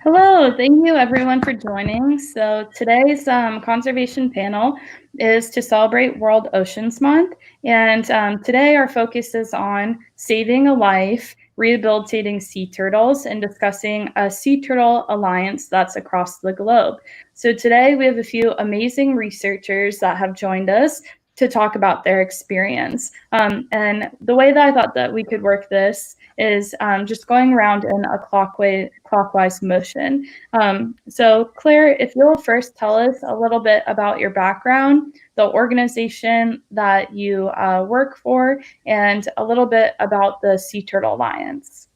Hello, thank you everyone for joining. So today's conservation panel is to celebrate World Oceans Month. And today our focus is on saving a life, rehabilitating sea turtles, and discussing a sea turtle alliance that's across the globe. So today we have a few amazing researchers that have joined us to talk about their experience. And the way that I thought that we could work this is just going around in a clockwise motion. So Claire, if you'll first tell us a little bit about your background, the organization that you work for, and a little bit about the Sea Turtle Alliance.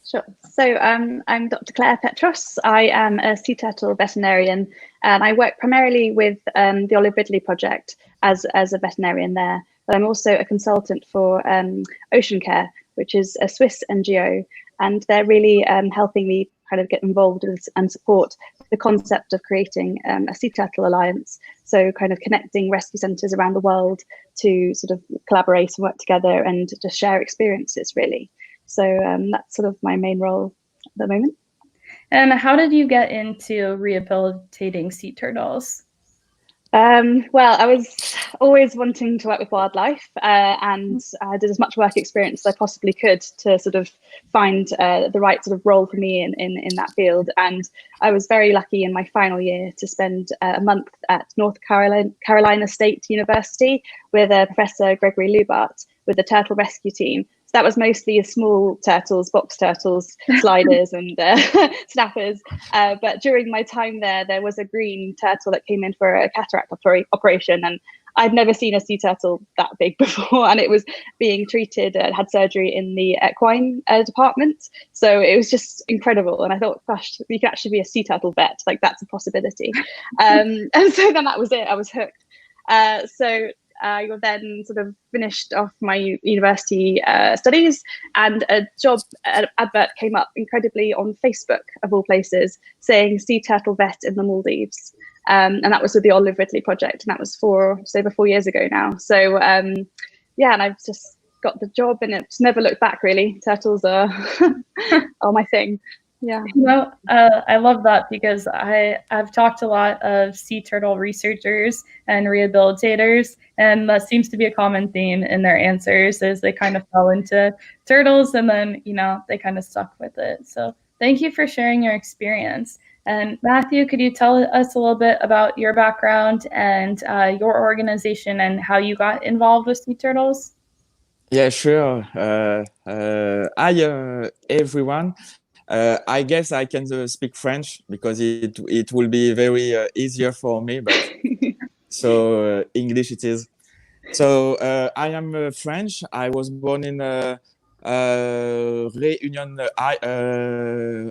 Sure. So I'm Dr. Claire Petros. I am a sea turtle veterinarian, and I work primarily with the Olive Ridley Project as a veterinarian there. But I'm also a consultant for Ocean Care, which is a Swiss NGO, and they're really helping me kind of get involved and support the concept of creating a sea turtle alliance. So kind of connecting rescue centres around the world to sort of collaborate and work together and just share experiences, really. So that's sort of my main role at the moment. And how did you get into rehabilitating sea turtles? Well, I was always wanting to work with wildlife, and I did as much work experience as I possibly could to sort of find the right sort of role for me in that field. And I was very lucky in my final year to spend a month at North Carolina State University with Professor Gregory Lubart with the turtle rescue team. So that was mostly small turtles, box turtles, sliders and snappers. But during my time there was a green turtle that came in for a cataract operation, and I'd never seen a sea turtle that big before, and it was being treated, had surgery in the equine department. So it was just incredible. And I thought, gosh, we could actually be a sea turtle vet, like that's a possibility. And so then that was it, I was hooked. So I then sort of finished off my university studies, and a job advert came up incredibly on Facebook, of all places, saying sea turtle vet in the Maldives. And that was with the Olive Ridley Project, and that was just over 4 years ago now. So yeah, and I've just got the job, and it's never looked back, really. Turtles are my thing. Yeah. Well, I love that because I've talked to a lot of sea turtle researchers and rehabilitators, and that seems to be a common theme in their answers is they kind of fell into turtles and then, they kind of stuck with it. So thank you for sharing your experience. And Matthew, could you tell us a little bit about your background and your organization and how you got involved with sea turtles? Yeah, sure. Hi, everyone. I guess I can speak French because it will be very easier for me. But so English it is. So I am French. I was born in Réunion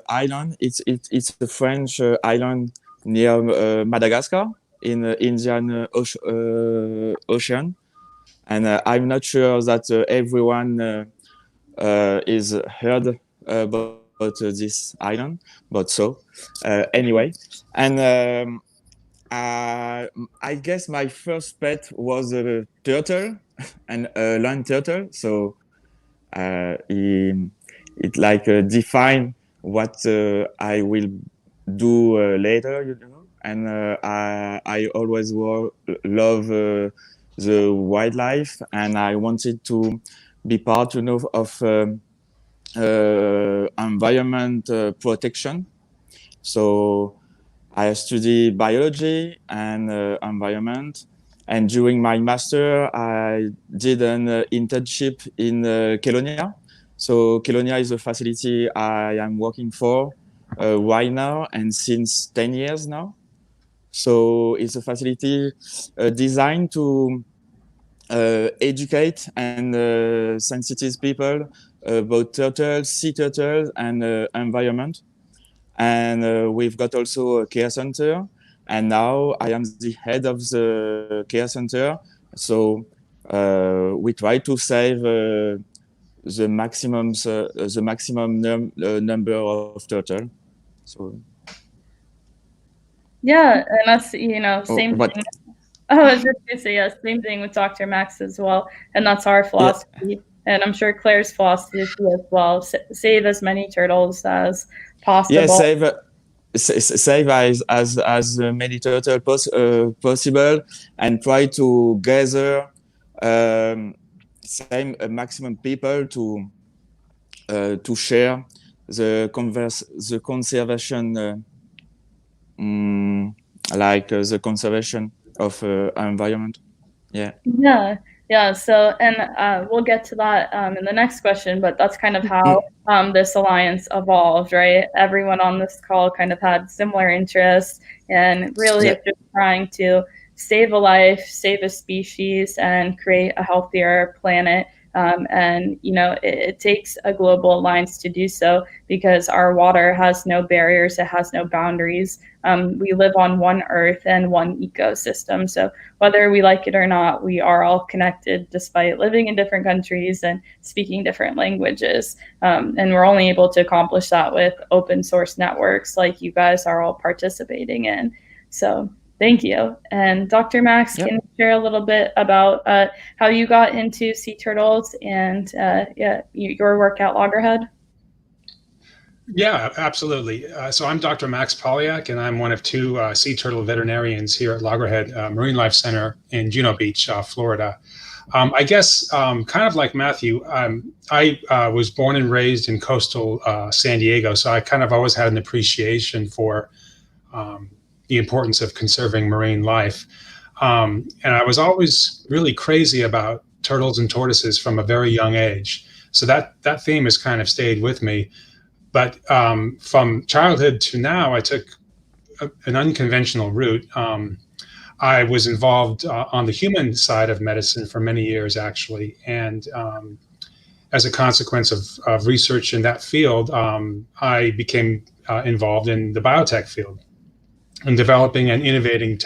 Island. It's a French island near Madagascar in the Indian Ocean. And I'm not sure that everyone is heard about this island, but so anyway. And I guess my first pet was a turtle, and a land turtle. So it like define what I will do later, And I always love the wildlife, and I wanted to be part, of environment protection. So I study biology and environment. And during my master, I did an internship in Kelonia. So Kelonia is a facility I am working for right now and since 10 years now. So it's a facility designed to educate and sensitize people about turtles, sea turtles, and environment. And we've got also a care center. And now I am the head of the care center. So we try to save the maximum number of turtle. So Yeah, and that's, same thing. Oh, I was just going to say, yeah, same thing with Dr. Max as well. And that's our philosophy. Yeah. And I'm sure Claire's philosophy as well. Save as many turtles as possible. Yeah, save as many turtle possible, and try to gather same maximum people to share the conservation the conservation of environment. Yeah. So, and we'll get to that in the next question, but that's kind of how this alliance evolved, right? Everyone on this call kind of had similar interests, and really it's just trying to save a life, save a species, and create a healthier planet. And, you know, it takes a global alliance to do so, because our water has no barriers, it has no boundaries. We live on one earth and one ecosystem. So whether we like it or not, we are all connected despite living in different countries and speaking different languages. And we're only able to accomplish that with open source networks like you guys are all participating in. So thank you. And Dr. Max, can you share a little bit about how you got into sea turtles and your work at Loggerhead? Yeah, absolutely. So I'm Dr. Max Polyak, and I'm one of two sea turtle veterinarians here at Loggerhead Marinelife Center in Juno Beach, Florida. I guess kind of like Matthew, I was born and raised in coastal San Diego, so I kind of always had an appreciation for the importance of conserving marine life. And I was always really crazy about turtles and tortoises from a very young age. So that theme has kind of stayed with me. But from childhood to now, I took an unconventional route. I was involved on the human side of medicine for many years, actually. And as a consequence of research in that field, I became involved in the biotech field and developing and innovating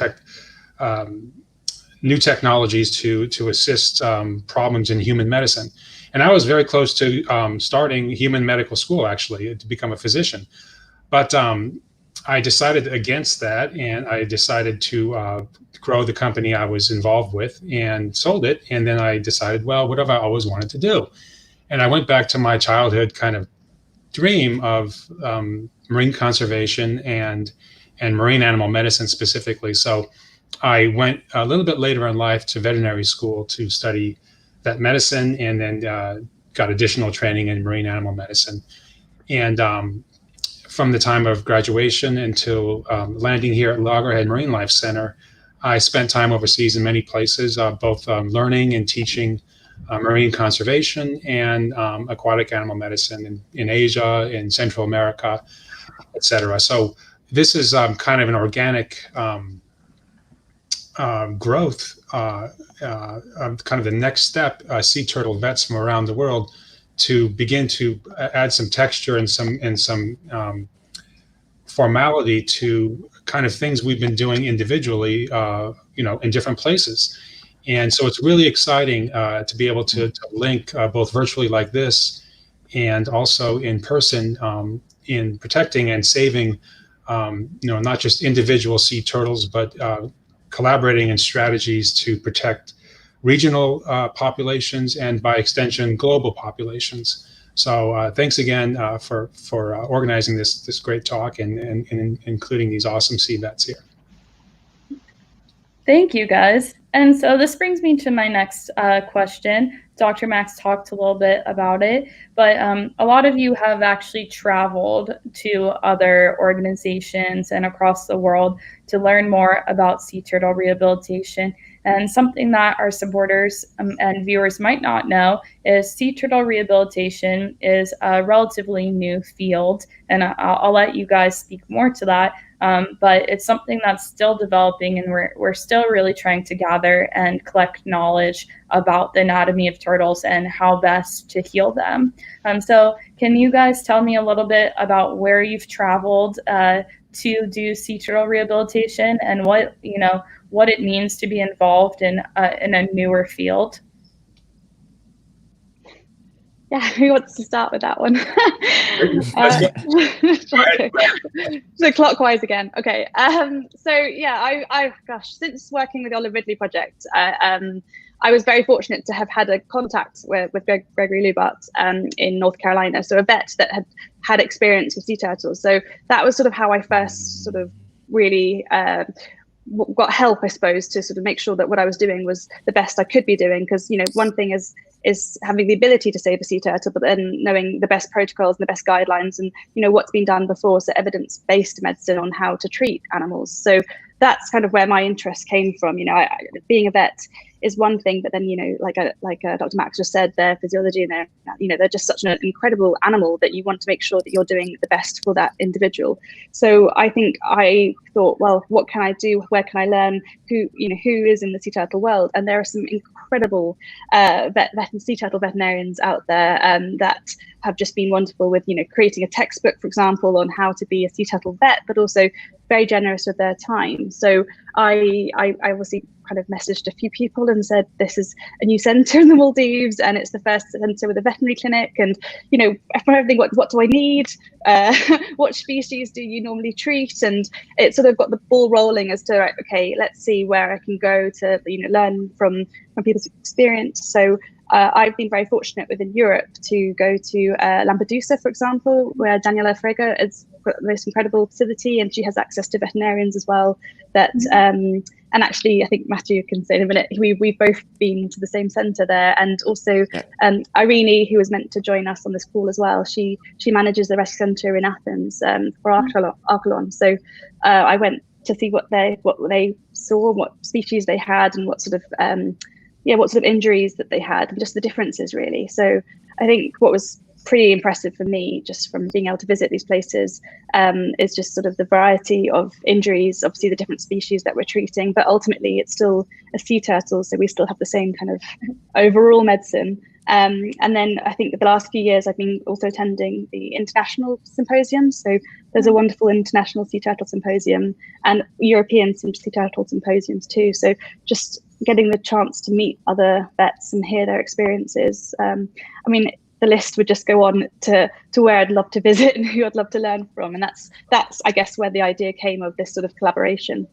new technologies to assist problems in human medicine. And I was very close to starting human medical school, actually, to become a physician. But I decided against that, and I decided to grow the company I was involved with and sold it. And then I decided, well, what have I always wanted to do? And I went back to my childhood kind of dream of marine conservation and marine animal medicine specifically. So I went a little bit later in life to veterinary school to study that medicine, and then got additional training in marine animal medicine. And from the time of graduation until landing here at Loggerhead Marinelife Center, I spent time overseas in many places, both learning and teaching marine conservation and aquatic animal medicine in Asia, in Central America, et cetera. So this is kind of an organic growth, kind of the next step, sea turtle vets from around the world to begin to add some texture and some formality to kind of things we've been doing individually, in different places. And so it's really exciting to be able to link both virtually like this and also in person in protecting and saving, not just individual sea turtles, but collaborating in strategies to protect regional populations and by extension global populations. So thanks again for organizing this great talk and including these awesome sea vets here. Thank you, guys. And so this brings me to my next question. Dr. Max talked a little bit about it, but a lot of you have actually traveled to other organizations and across the world to learn more about sea turtle rehabilitation. And something that our supporters and viewers might not know is sea turtle rehabilitation is a relatively new field, and I'll let you guys speak more to that. But it's something that's still developing, and we're still really trying to gather and collect knowledge about the anatomy of turtles and how best to heal them. So can you guys tell me a little bit about where you've traveled to do sea turtle rehabilitation and what it means to be involved in a newer field? Yeah, who wants to start with that one? So clockwise again. Okay. So yeah, I gosh, since working with the Olive Ridley project, I was very fortunate to have had a contact with Gregory Lubart in North Carolina, so a vet that had experience with sea turtles. So that was sort of how I first sort of really got help, I suppose, to sort of make sure that what I was doing was the best I could be doing. Because, you know, one thing is having the ability to save a sea turtle, but then knowing the best protocols and the best guidelines and, you know, what's been done before, so evidence-based medicine on how to treat animals. So that's kind of where my interest came from. You know, being a vet is one thing, but then, you know, like Dr. Max just said, their physiology and they're just such an incredible animal that you want to make sure that you're doing the best for that individual. So I think I thought, well, what can I do? Where can I learn? Who is in the sea turtle world? And there are some incredible sea turtle veterinarians out there that have just been wonderful with, you know, creating a textbook, for example, on how to be a sea turtle vet, but also very generous with their time. So I obviously kind of messaged a few people and said, this is a new centre in the Maldives and it's the first centre with a veterinary clinic, and, you know, for everything, what do I need? What species do you normally treat? And it sort of got the ball rolling as to, right, okay, let's see where I can go to, you know, learn from people's experience. So I've been very fortunate within Europe to go to Lampedusa, for example, where Daniella Freixo is the most incredible facility, and she has access to veterinarians as well. That and actually, I think Matthew can say in a minute, we've both been to the same centre there, and also Irene, who was meant to join us on this call as well. She manages the rescue centre in Athens for Archelon. So I went to see what they saw, what species they had, and what sort of injuries that they had, and just the differences really. So I think what was pretty impressive for me, just from being able to visit these places, is just sort of the variety of injuries, obviously the different species that we're treating, but ultimately it's still a sea turtle, so we still have the same kind of overall medicine. And then I think that the last few years I've been also attending the international symposiums. So there's a wonderful international sea turtle symposium and European sea turtle symposiums too. So just getting the chance to meet other vets and hear their experiences. I mean, the list would just go on to where I'd love to visit and who I'd love to learn from. And that's I guess where the idea came of this sort of collaboration.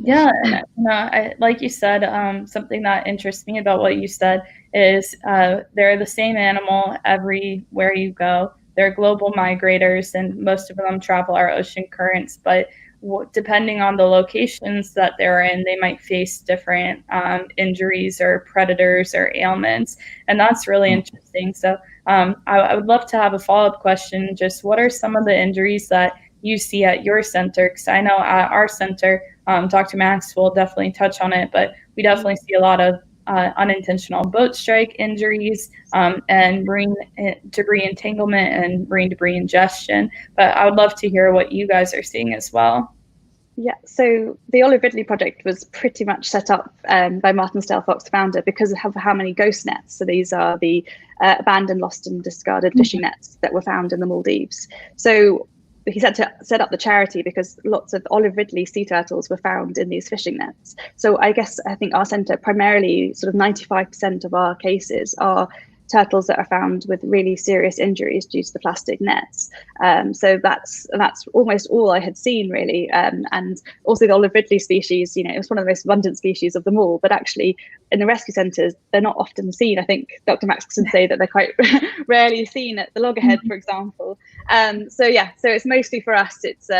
Yeah, and like you said, something that interests me about what you said is they're the same animal everywhere you go. They're global migrators, and most of them travel our ocean currents. But depending on the locations that they're in, they might face different injuries or predators or ailments, and that's really interesting. So I would love to have a follow-up question. Just what are some of the injuries that you see at your center? Because I know at our center, Dr. Max will definitely touch on it, but we definitely see a lot of unintentional boat strike injuries and marine debris entanglement and marine debris ingestion. But I would love to hear what you guys are seeing as well. Yeah, so the Olive Ridley project was pretty much set up by Martin Stelfox, founder, because of how many ghost nets. So these are the abandoned, lost and discarded fishing nets that were found in the Maldives. So he had to set up the charity because lots of Olive Ridley sea turtles were found in these fishing nets. So I think our centre, primarily sort of 95% of our cases are turtles that are found with really serious injuries due to the plastic nets. So that's almost all I had seen really. And also the Olive Ridley species, you know, it was one of the most abundant species of them all, but actually in the rescue centres, they're not often seen. I think Dr. Max can say that they're quite rarely seen at the Loggerhead, for example. So it's mostly for us, it's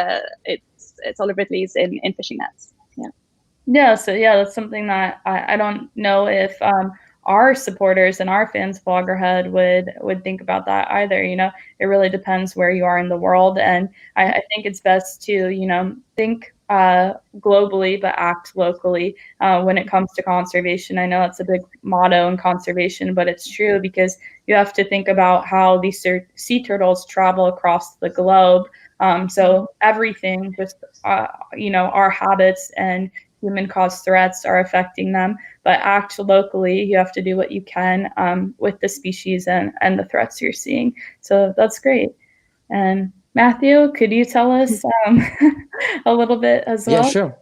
Olive Ridleys in fishing nets. So that's something that I don't know if our supporters and our fans of Loggerhead would think about that either. You know, it really depends where you are in the world, and I think it's best to, you know, think globally but act locally when it comes to conservation. I know that's a big motto in conservation, but it's true because you have to think about how these sea turtles travel across the globe. So everything, just our habits and human-caused threats are affecting them, but act locally. You have to do what you can with the species and the threats you're seeing. So that's great. And Matthew, could you tell us a little bit as well? Yeah, sure.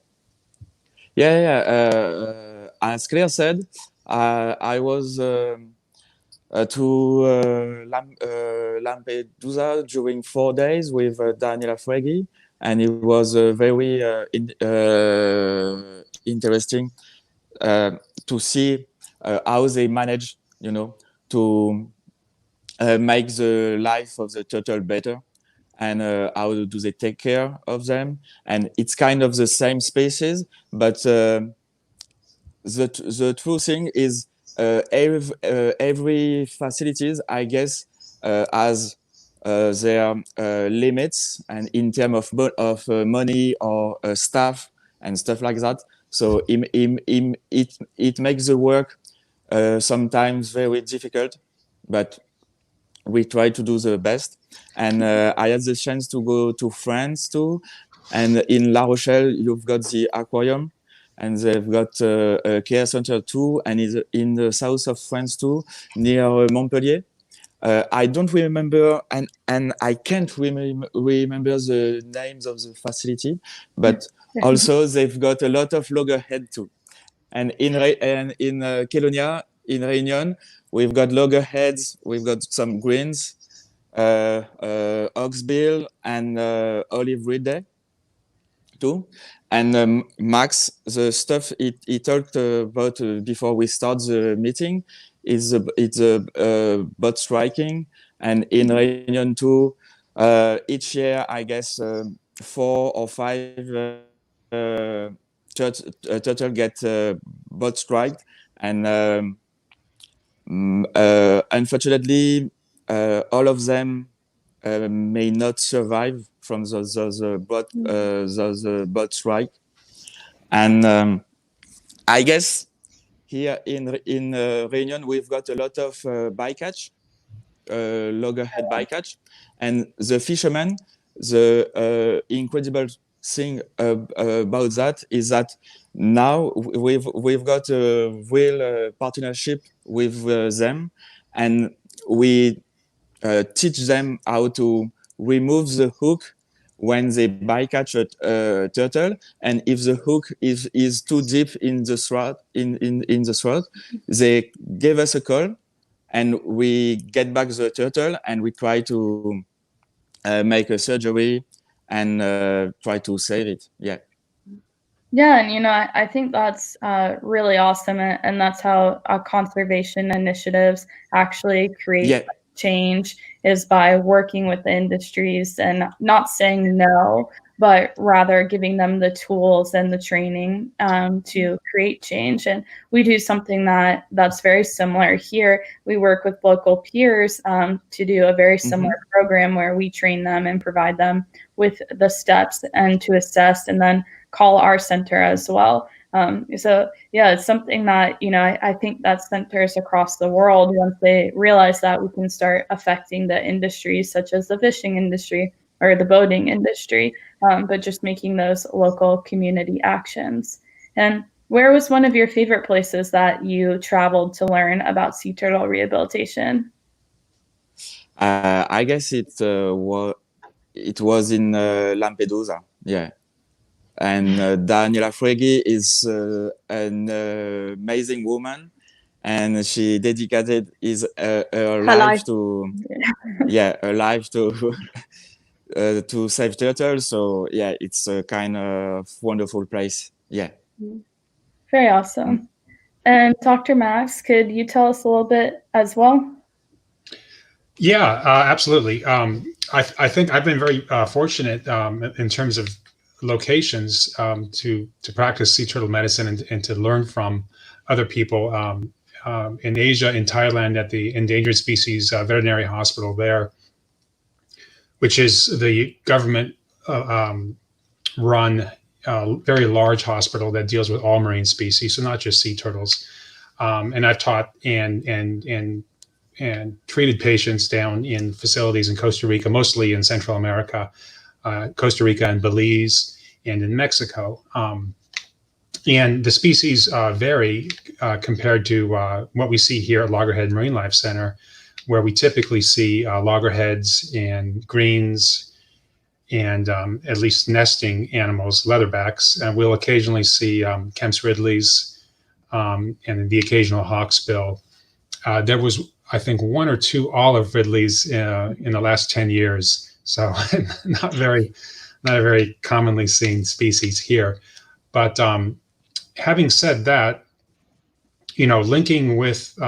As Claire said, I was to Lampedusa during 4 days with Daniella Freixo, and it was very interesting. to see how they manage, to make the life of the turtle better, and how do they take care of them. And it's kind of the same species, but the true thing is every facilities, I guess, has their limits, and in terms of money or staff and stuff like that. So it makes the work sometimes very difficult, but we try to do the best. And I had the chance to go to France too, and in La Rochelle you've got the aquarium, and they've got a care center too, and is in the south of France too, near Montpellier. I don't remember, and I can't remember the names of the facility, but also they've got a lot of loggerhead too. And in Kelonia, in Réunion, we've got loggerheads, we've got some greens, oxbill, and olive ridley too. And Max, the stuff he talked about before we start the meeting is it's butt striking, and in Réunion too. Each year, I guess 4 or 5 turtle get butt striked, and unfortunately, all of them may not survive from those butt strike. And I guess here in Réunion we've got a lot of bycatch, loggerhead bycatch, and the fishermen. The incredible thing about that is that now we've got a real partnership with them, and we teach them how to remove the hook when they bycatch a turtle, and if the hook is too deep in the throat, in the throat, they give us a call, and we get back the turtle, and we try to make a surgery and try to save it. Yeah. Yeah, and I think that's really awesome, and that's how conservation initiatives actually create change, is by working with the industries and not saying no, but rather giving them the tools and the training to create change. And we do something that's very similar here. We work with local peers to do a very similar program where we train them and provide them with the steps and to assess, and then call our center as well. So yeah, it's something that, I think that centers across the world, once they realize that, we can start affecting the industries such as the fishing industry or the boating industry, but just making those local community actions. And where was one of your favorite places that you traveled to learn about sea turtle rehabilitation? I guess it was in Lampedusa. Yeah. And Daniella Freixo is an amazing woman, and she dedicated her life to her life to save turtles. So yeah, it's a kind of wonderful place. Yeah. Very awesome. And Dr. Max, could you tell us a little bit as well? Yeah, absolutely. I think I've been very fortunate in terms of locations to practice sea turtle medicine and to learn from other people in Asia, in Thailand, at the Endangered Species Veterinary Hospital there, which is the government run very large hospital that deals with all marine species, so not just sea turtles. And I've taught and treated patients down in facilities in Costa Rica, mostly in Central America, Costa Rica and Belize, and in Mexico. And the species vary compared to what we see here at Loggerhead Marinelife Center, where we typically see loggerheads and greens and at least nesting animals, leatherbacks. And we'll occasionally see Kemp's ridleys and the occasional hawksbill. There was, I think, 1 or 2 olive ridleys in the last 10 years. So not a very commonly seen species here. But having said that, linking with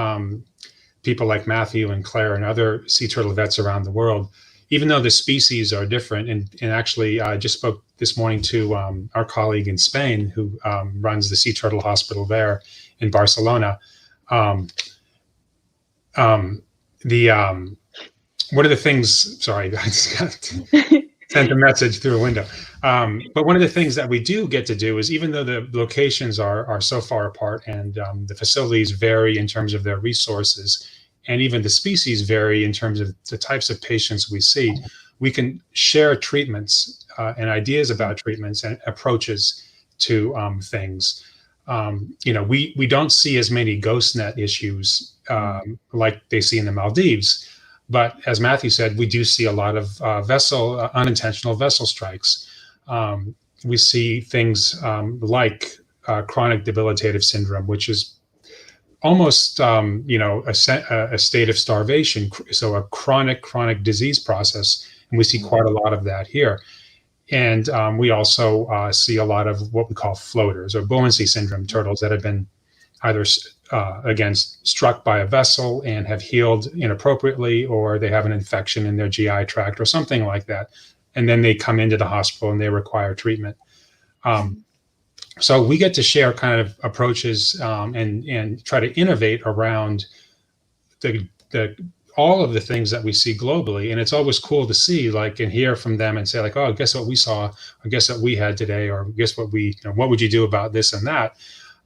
people like Matthew and Claire and other sea turtle vets around the world, even though the species are different. And actually, I just spoke this morning to our colleague in Spain who runs the Sea Turtle Hospital there in Barcelona. One of the things, sorry, I just got sent a message through a window. But one of the things that we do get to do is, even though the locations are so far apart and the facilities vary in terms of their resources, and even the species vary in terms of the types of patients we see, we can share treatments and ideas about treatments and approaches to things. We don't see as many ghost net issues like they see in the Maldives. But as Matthew said, we do see a lot of unintentional vessel strikes. We see things like chronic debilitative syndrome, which is almost, a state of starvation. So a chronic disease process. And we see quite a lot of that here. And we also see a lot of what we call floaters or buoyancy syndrome turtles that have been either again struck by a vessel and have healed inappropriately, or they have an infection in their GI tract or something like that, and then they come into the hospital and they require treatment. So we get to share kind of approaches and try to innovate around all of the things that we see globally. And it's always cool to see, like, and hear from them and say, like, oh, guess what we saw, or guess what we had today, or guess what what would you do about this and that?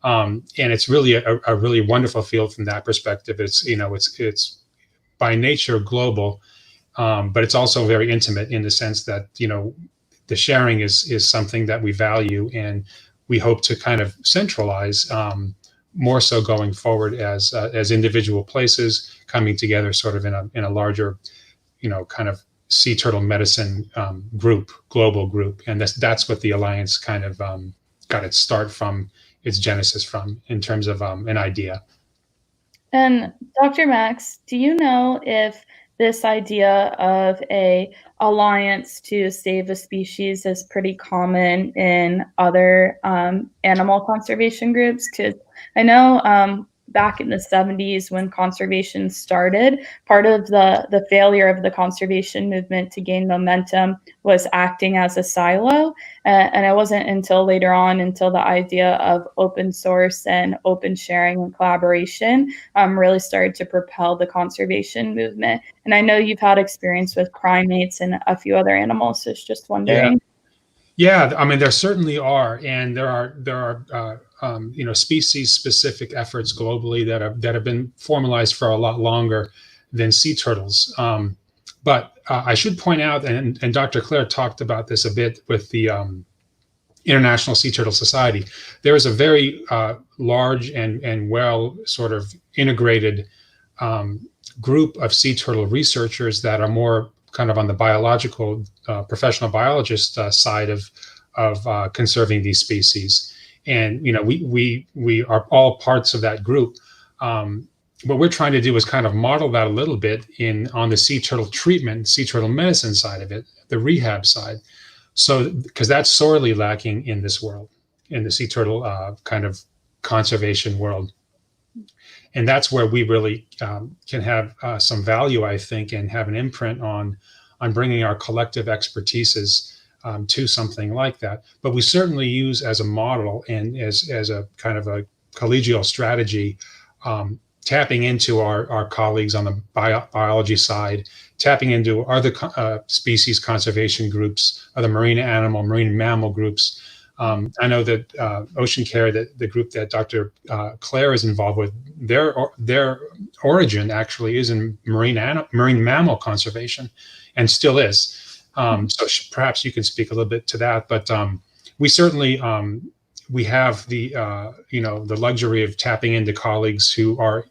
And it's really a really wonderful field from that perspective. It's by nature global, but it's also very intimate in the sense that, the sharing is something that we value, and we hope to kind of centralize more so going forward as individual places coming together sort of in a larger, kind of sea turtle medicine global group. And that's what the Alliance kind of got its start from, its genesis from, in terms of an idea. And Dr. Max, do you know if this idea of a alliance to save a species is pretty common in other animal conservation groups? Because I know back in the 70s when conservation started, part of the failure of the conservation movement to gain momentum was acting as a silo. And it wasn't until later on, until the idea of open source and open sharing and collaboration really started to propel the conservation movement. And I know you've had experience with primates and a few other animals, so it's just wondering. Yeah, I mean, there certainly are, and there are species-specific efforts globally that have been formalized for a lot longer than sea turtles. But I should point out, and Dr. Claire talked about this a bit with the International Sea Turtle Society. There is a very large and well sort of integrated group of sea turtle researchers that are more kind of on the biological, professional biologist side of conserving these species. And, we are all parts of that group. What we're trying to do is kind of model that a little bit on the sea turtle treatment, sea turtle medicine side of it, the rehab side. So, because that's sorely lacking in this world, in the sea turtle kind of conservation world. And that's where we really can have some value, I think, and have an imprint on bringing our collective expertises to something like that. But we certainly use as a model and as a kind of a collegial strategy, tapping into our colleagues on the biology side, tapping into other species conservation groups, other marine mammal groups. I know that Ocean Care, the group that Dr. Claire is involved with, their origin actually is in marine mammal conservation, and still is. So perhaps you can speak a little bit to that. But we certainly we have the the luxury of tapping into colleagues who are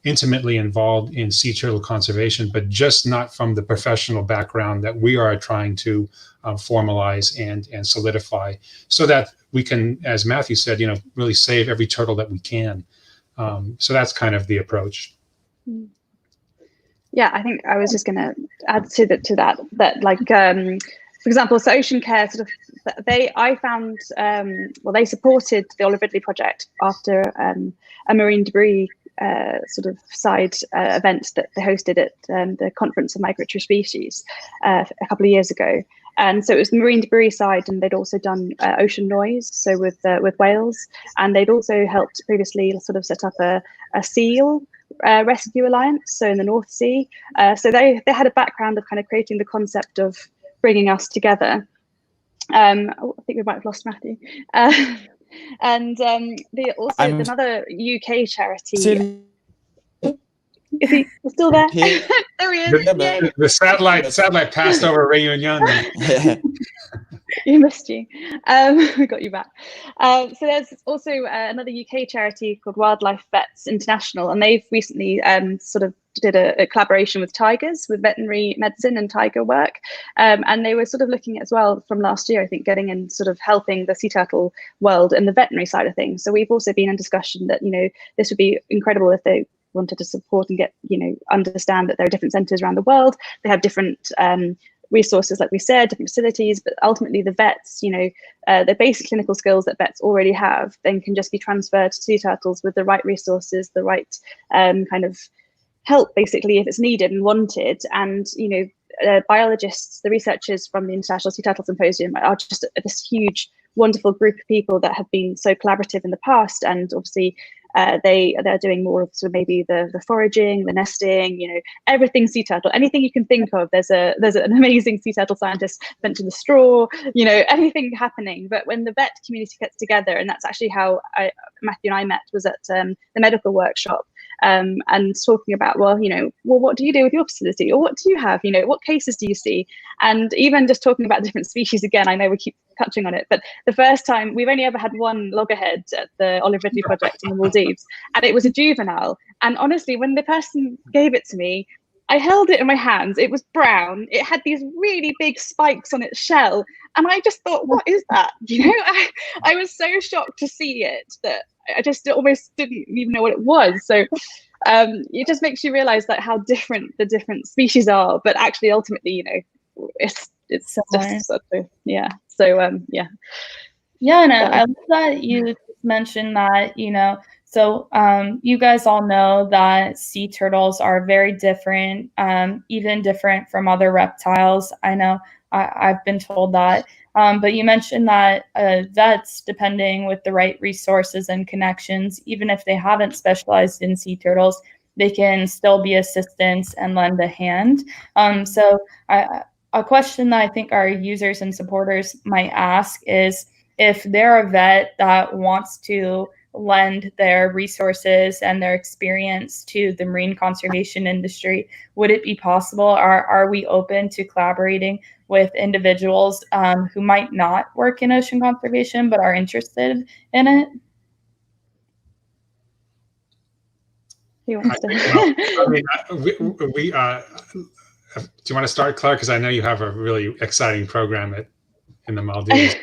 intimately involved in sea turtle conservation, but just not from the professional background that we are trying to formalize and solidify, so that we can, as Matthew said, really save every turtle that we can. So that's kind of the approach. Yeah, I think I was just going to add to that like, for example, so Ocean Care sort of I found, they supported the Olive Ridley project after a marine debris sort of side event that they hosted at the Conference of Migratory Species a couple of years ago. And so it was the marine debris side, and they'd also done ocean noise, so with whales, and they'd also helped previously sort of set up a seal rescue alliance, so in the North Sea. So they had a background of kind of creating the concept of bringing us together. I think we might have lost Matthew. And another UK charity. Is he still there? There he is. The satellite passed over Réunion. You missed you. We got you back. So there's also another UK charity called Wildlife Vets International, and they've recently sort of did a collaboration with tigers, with veterinary medicine and tiger work. And they were sort of looking as well from last year, I think, getting in sort of helping the sea turtle world and the veterinary side of things. So we've also been in discussion that, this would be incredible if they wanted to support and get, understand that there are different centres around the world. They have different resources, like we said, different facilities, but ultimately the vets, the basic clinical skills that vets already have, then can just be transferred to sea turtles with the right resources, the right kind of help, basically, if it's needed and wanted. And, biologists, the researchers from the International Sea Turtle Symposium are just this huge, wonderful group of people that have been so collaborative in the past. And obviously, they're doing more of sort of maybe the foraging, the nesting, everything sea turtle, anything you can think of. There's an amazing sea turtle scientist mentioned the straw, anything happening. But when the vet community gets together, and that's actually how Matthew and I met, was at the medical workshop, and talking about, well, what do you do with your facility, or what do you have, what cases do you see? And even just talking about different species, again, I know we keep touching on it, but the first time, we've only ever had one loggerhead at the Olive Ridley project in the Maldives, and it was a juvenile. And honestly, when the person gave it to me, I held it in my hands. It was brown. It had these really big spikes on its shell, and I just thought, what is that? I was so shocked to see it that I just almost didn't even know what it was. So it just makes you realize that how different the different species are, but actually ultimately, it's just such a, yeah. So yeah. Yeah, and I love that you mentioned that, so you guys all know that sea turtles are very different, even different from other reptiles. I know I've been told that. But you mentioned that vets, depending with the right resources and connections, even if they haven't specialized in sea turtles, they can still be assistance and lend a hand. So a question that I think our users and supporters might ask is, if they're a vet that wants to lend their resources and their experience to the marine conservation industry, would it be possible? Are we open to collaborating with individuals who might not work in ocean conservation but are interested in it? He wants to. Do you want to start, Claire? Because I know you have a really exciting program in the Maldives.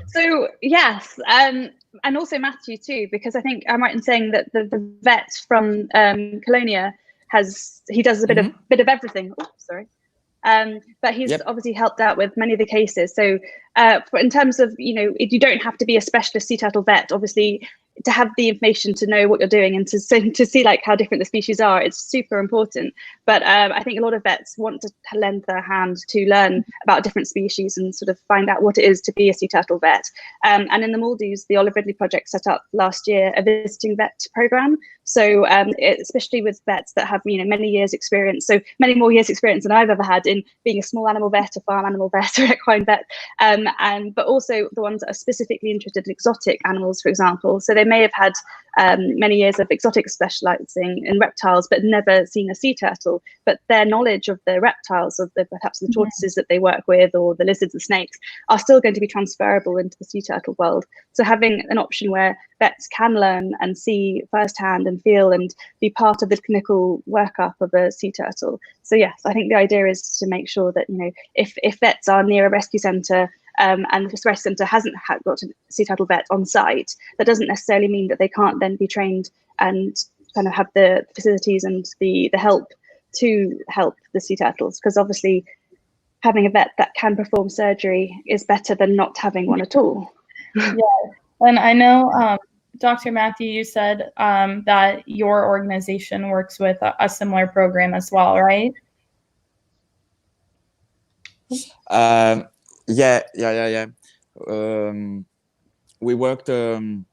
So yes, and also Matthew too, because I think I'm right in saying that the vet from Colonia does a bit of everything. Oh, sorry. But he's obviously helped out with many of the cases. So in terms of, you don't have to be a specialist sea turtle vet, obviously, to have the information to know what you're doing and to see like how different the species are, it's super important. But I think a lot of vets want to lend their hand to learn about different species and sort of find out what it is to be a sea turtle vet. And in the Maldives, the Olive Ridley project set up last year a visiting vet program. So especially with vets that have many years experience, so many more years experience than I've ever had in being a small animal vet, a farm animal vet, or equine vet, but also the ones that are specifically interested in exotic animals, for example. So they may have had many years of exotic specializing in reptiles, but never seen a sea turtle. But their knowledge of the reptiles, of perhaps the tortoises that they work with, or the lizards and snakes, are still going to be transferable into the sea turtle world. So having an option where vets can learn and see firsthand and feel and be part of the clinical workup of a sea turtle. So yes, I think the idea is to make sure that if vets are near a rescue centre, and the rescue centre hasn't got a sea turtle vet on site, that doesn't necessarily mean that they can't then be trained and kind of have the facilities and the help to help the sea turtles, because obviously having a vet that can perform surgery is better than not having one at all. Yeah, and I know, Dr. Matthew, you said that your organization works with a similar program as well, right? Yeah. We worked. I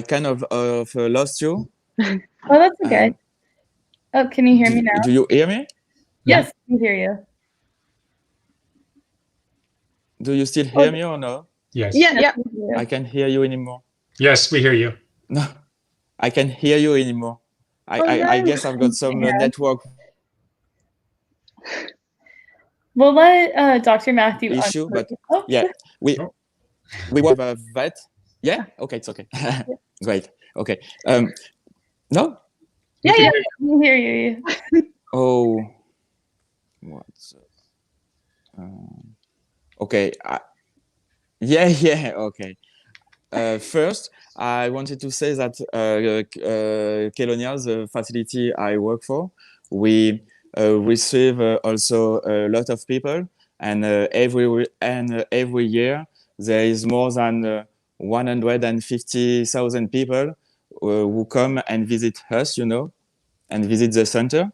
kind of lost you. Oh, that's okay. Oh, can you hear me now? Do you hear me? Yes, I can hear you. Do you still hear me or no? Yes. Yeah. I can't hear you anymore. Yes, we hear you. No, I can't hear you anymore. I guess I've got some network We'll let Dr. Matthew issue, but yeah, we have a vet. Yeah, okay, it's okay. Great. Okay. No. Yeah, I can hear you. Oh, what? Okay. Yeah. Okay. First, I wanted to say that Kelonia, the facility I work for, we receive also a lot of people, and every year there is more than 150,000 people who come and visit us, and visit the center.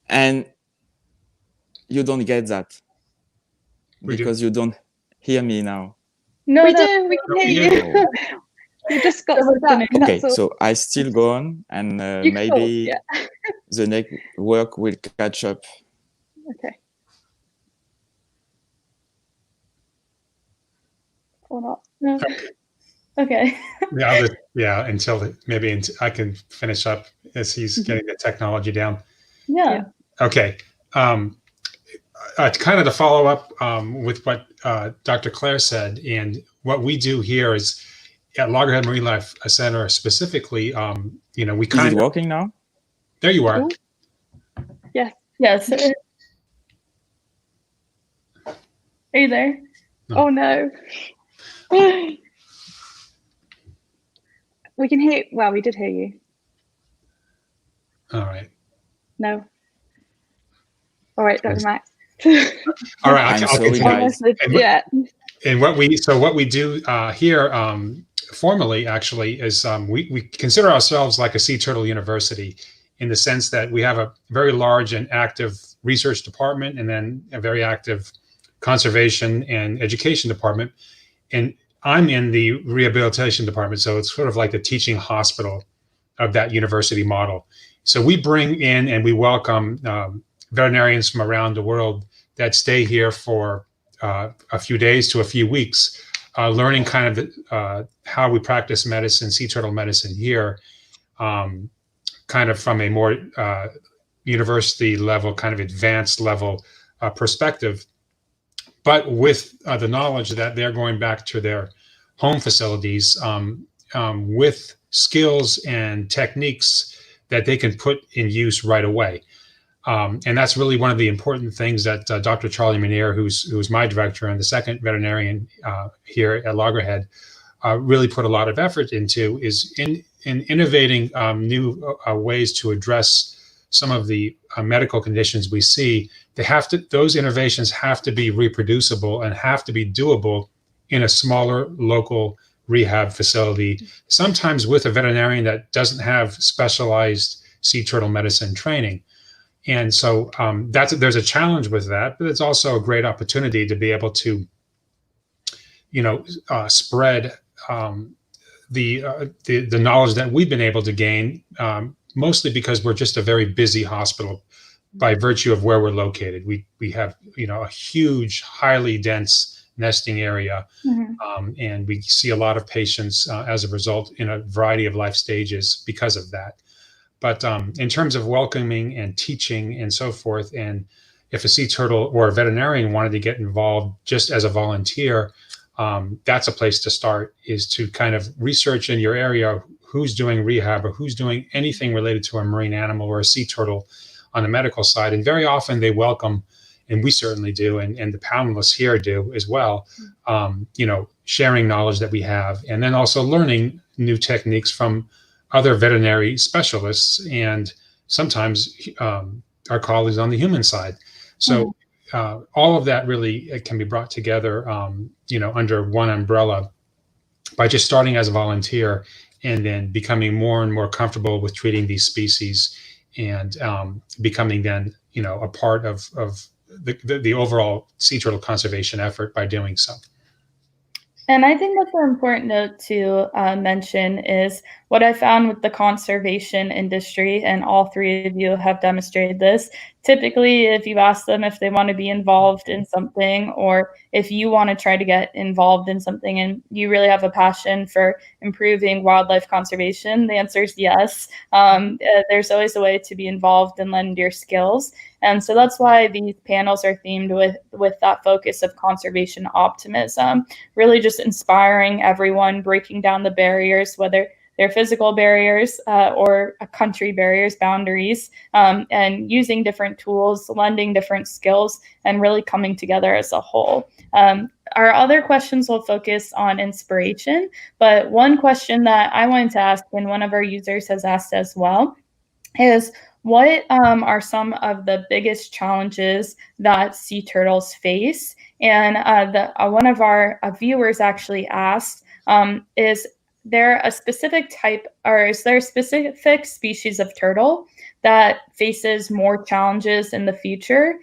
And you don't get that because you don't hear me now. No, we do. We can hear you. You just got stuck. Okay, so I still go on, and maybe the network will catch up. Okay. Or not. No. Okay. Until I can finish up as he's getting the technology down. Yeah. Okay. Kind of to follow up with what Dr. Claire said, and what we do here is at Loggerhead Marinelife Center specifically, we kind of... Is it working now? There you are. Yes. Yes. Are you there? No. Oh, no. We can hear. Well, we did hear you. All right. No. All right, Dr. Max. All right. I'll sorry, guys. And what we do here formally actually is we consider ourselves like a sea turtle university, in the sense that we have a very large and active research department, and then a very active conservation and education department. And I'm in the rehabilitation department, so it's sort of like the teaching hospital of that university model. So we bring in and we welcome veterinarians from around the world that stay here for a few days to a few weeks, learning kind of how we practice medicine, sea turtle medicine here, kind of from a more university level, kind of advanced level perspective, but with the knowledge that they're going back to their home facilities with skills and techniques that they can put in use right away. And that's really one of the important things that Dr. Charlie Menier, who's my director and the second veterinarian here at Loggerhead, really put a lot of effort into, is in innovating new ways to address some of the medical conditions we see. Those innovations have to be reproducible and have to be doable in a smaller local rehab facility, sometimes with a veterinarian that doesn't have specialized sea turtle medicine training. And so there's a challenge with that, but it's also a great opportunity to be able to, spread the knowledge that we've been able to gain, mostly because we're just a very busy hospital by virtue of where we're located. We have a huge, highly dense nesting area, and we see a lot of patients as a result in a variety of life stages because of that. But in terms of welcoming and teaching and so forth, and if a sea turtle or a veterinarian wanted to get involved just as a volunteer, that's a place to start, is to kind of research in your area who's doing rehab or who's doing anything related to a marine animal or a sea turtle on the medical side. And very often they welcome, and we certainly do, and the panelists here do as well, sharing knowledge that we have, and then also learning new techniques from other veterinary specialists, and sometimes our colleagues on the human side. So all of that really can be brought together, under one umbrella by just starting as a volunteer and then becoming more and more comfortable with treating these species, and becoming then, a part of the overall sea turtle conservation effort by doing so. And I think that's an important note to mention is what I found with the conservation industry, and all three of you have demonstrated this. Typically, if you ask them if they want to be involved in something, or if you want to try to get involved in something and you really have a passion for improving wildlife conservation, the answer is yes. There's always a way to be involved and lend your skills. And so that's why these panels are themed with that focus of conservation optimism, really just inspiring everyone, breaking down the barriers, whether they're physical barriers or country barriers, boundaries, and using different tools, lending different skills, and really coming together as a whole. Our other questions will focus on inspiration, but one question that I wanted to ask, and one of our users has asked as well, is what are some of the biggest challenges that sea turtles face? And one of our viewers actually asked, is there a specific type, or is there a specific species of turtle that faces more challenges in the future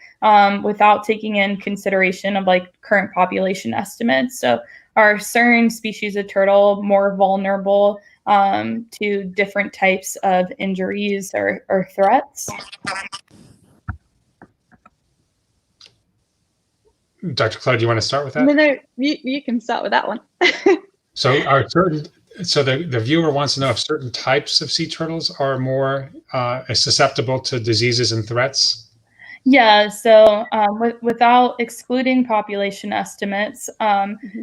without taking in consideration of like current population estimates? So are certain species of turtle more vulnerable to different types of injuries or threats? Dr. Claude, do you want to start with that? No, you can start with that one. So the viewer wants to know if certain types of sea turtles are more susceptible to diseases and threats. Yeah, so without excluding population estimates,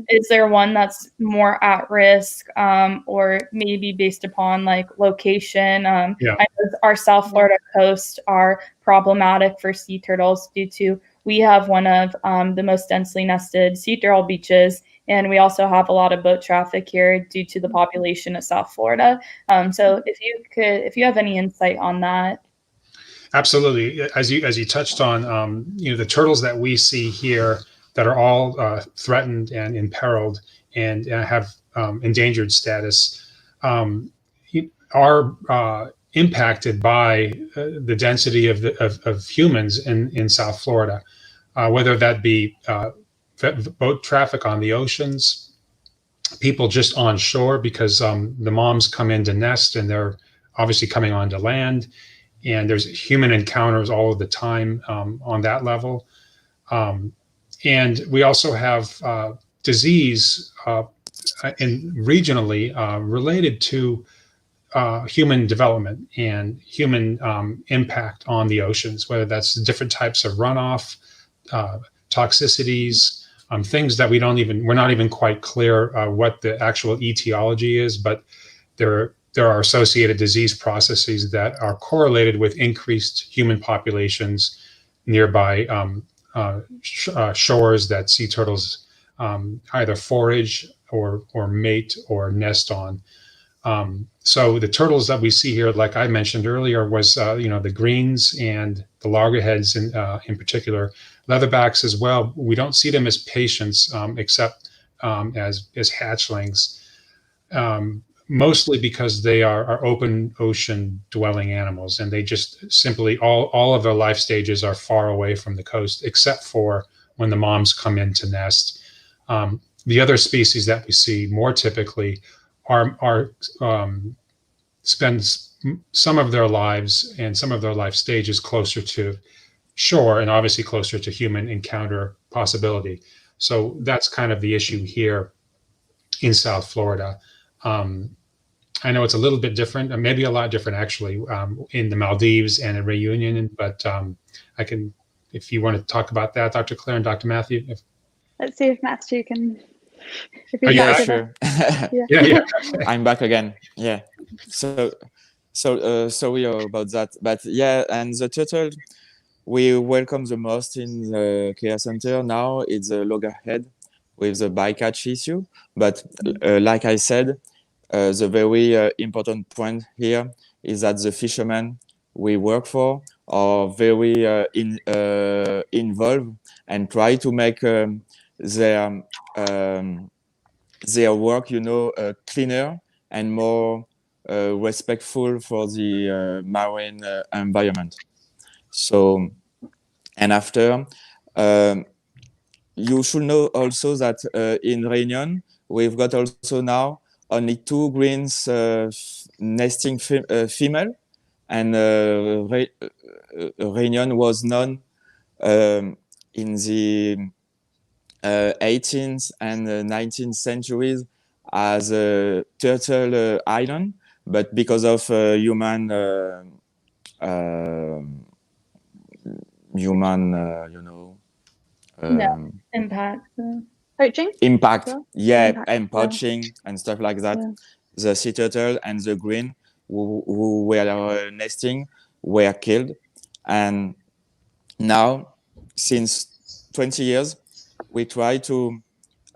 is there one that's more at risk, or maybe based upon like location? I know our South Florida coast are problematic for sea turtles due to we have one of the most densely nested sea turtle beaches, and we also have a lot of boat traffic here due to the population of South Florida. So if you have any insight on that. Absolutely. As you touched on, the turtles that we see here that are all threatened and imperiled and have endangered status are impacted by the density of humans in South Florida, whether that be boat traffic on the oceans, people just on shore because the moms come in to nest and they're obviously coming onto land. And there's human encounters all of the time on that level. And we also have disease regionally related to human development and human impact on the oceans, whether that's different types of runoff, toxicities, things that we're not even quite clear what the actual etiology is, but there are associated disease processes that are correlated with increased human populations nearby shores that sea turtles either forage or mate or nest on. So the turtles that we see here, like I mentioned earlier, was the greens and the loggerheads in particular, leatherbacks as well. We don't see them as patients except as hatchlings. Mostly because they are open ocean dwelling animals, and they just simply all of their life stages are far away from the coast, except for when the moms come in to nest. The other species that we see more typically spend some of their lives and some of their life stages closer to shore and obviously closer to human encounter possibility. So that's kind of the issue here in South Florida. I know it's a little bit different, maybe a lot different actually, in the Maldives and in Reunion, but I can, if you want to talk about that, Dr. Claire and Dr. Matthew. Let's see if Matthew can. Yeah, sure. Yeah. I'm back again. Yeah. So sorry about that, but yeah, and the turtle we welcome the most in the care center now it's the loggerhead with the bycatch issue, but like I said, the very important point here is that the fishermen we work for are very involved and try to make their work, cleaner and more respectful for the marine environment. So, and after, you should know also that in Réunion, we've got also now only 2 greens nesting female, and Réunion was known in the 18th and 19th centuries as a turtle island, but because of human, Impact. Poaching? impact, Well, yeah, impact, and poaching and stuff like that. Yeah. The sea turtle and the green who were nesting were killed, and now since 20 years we try to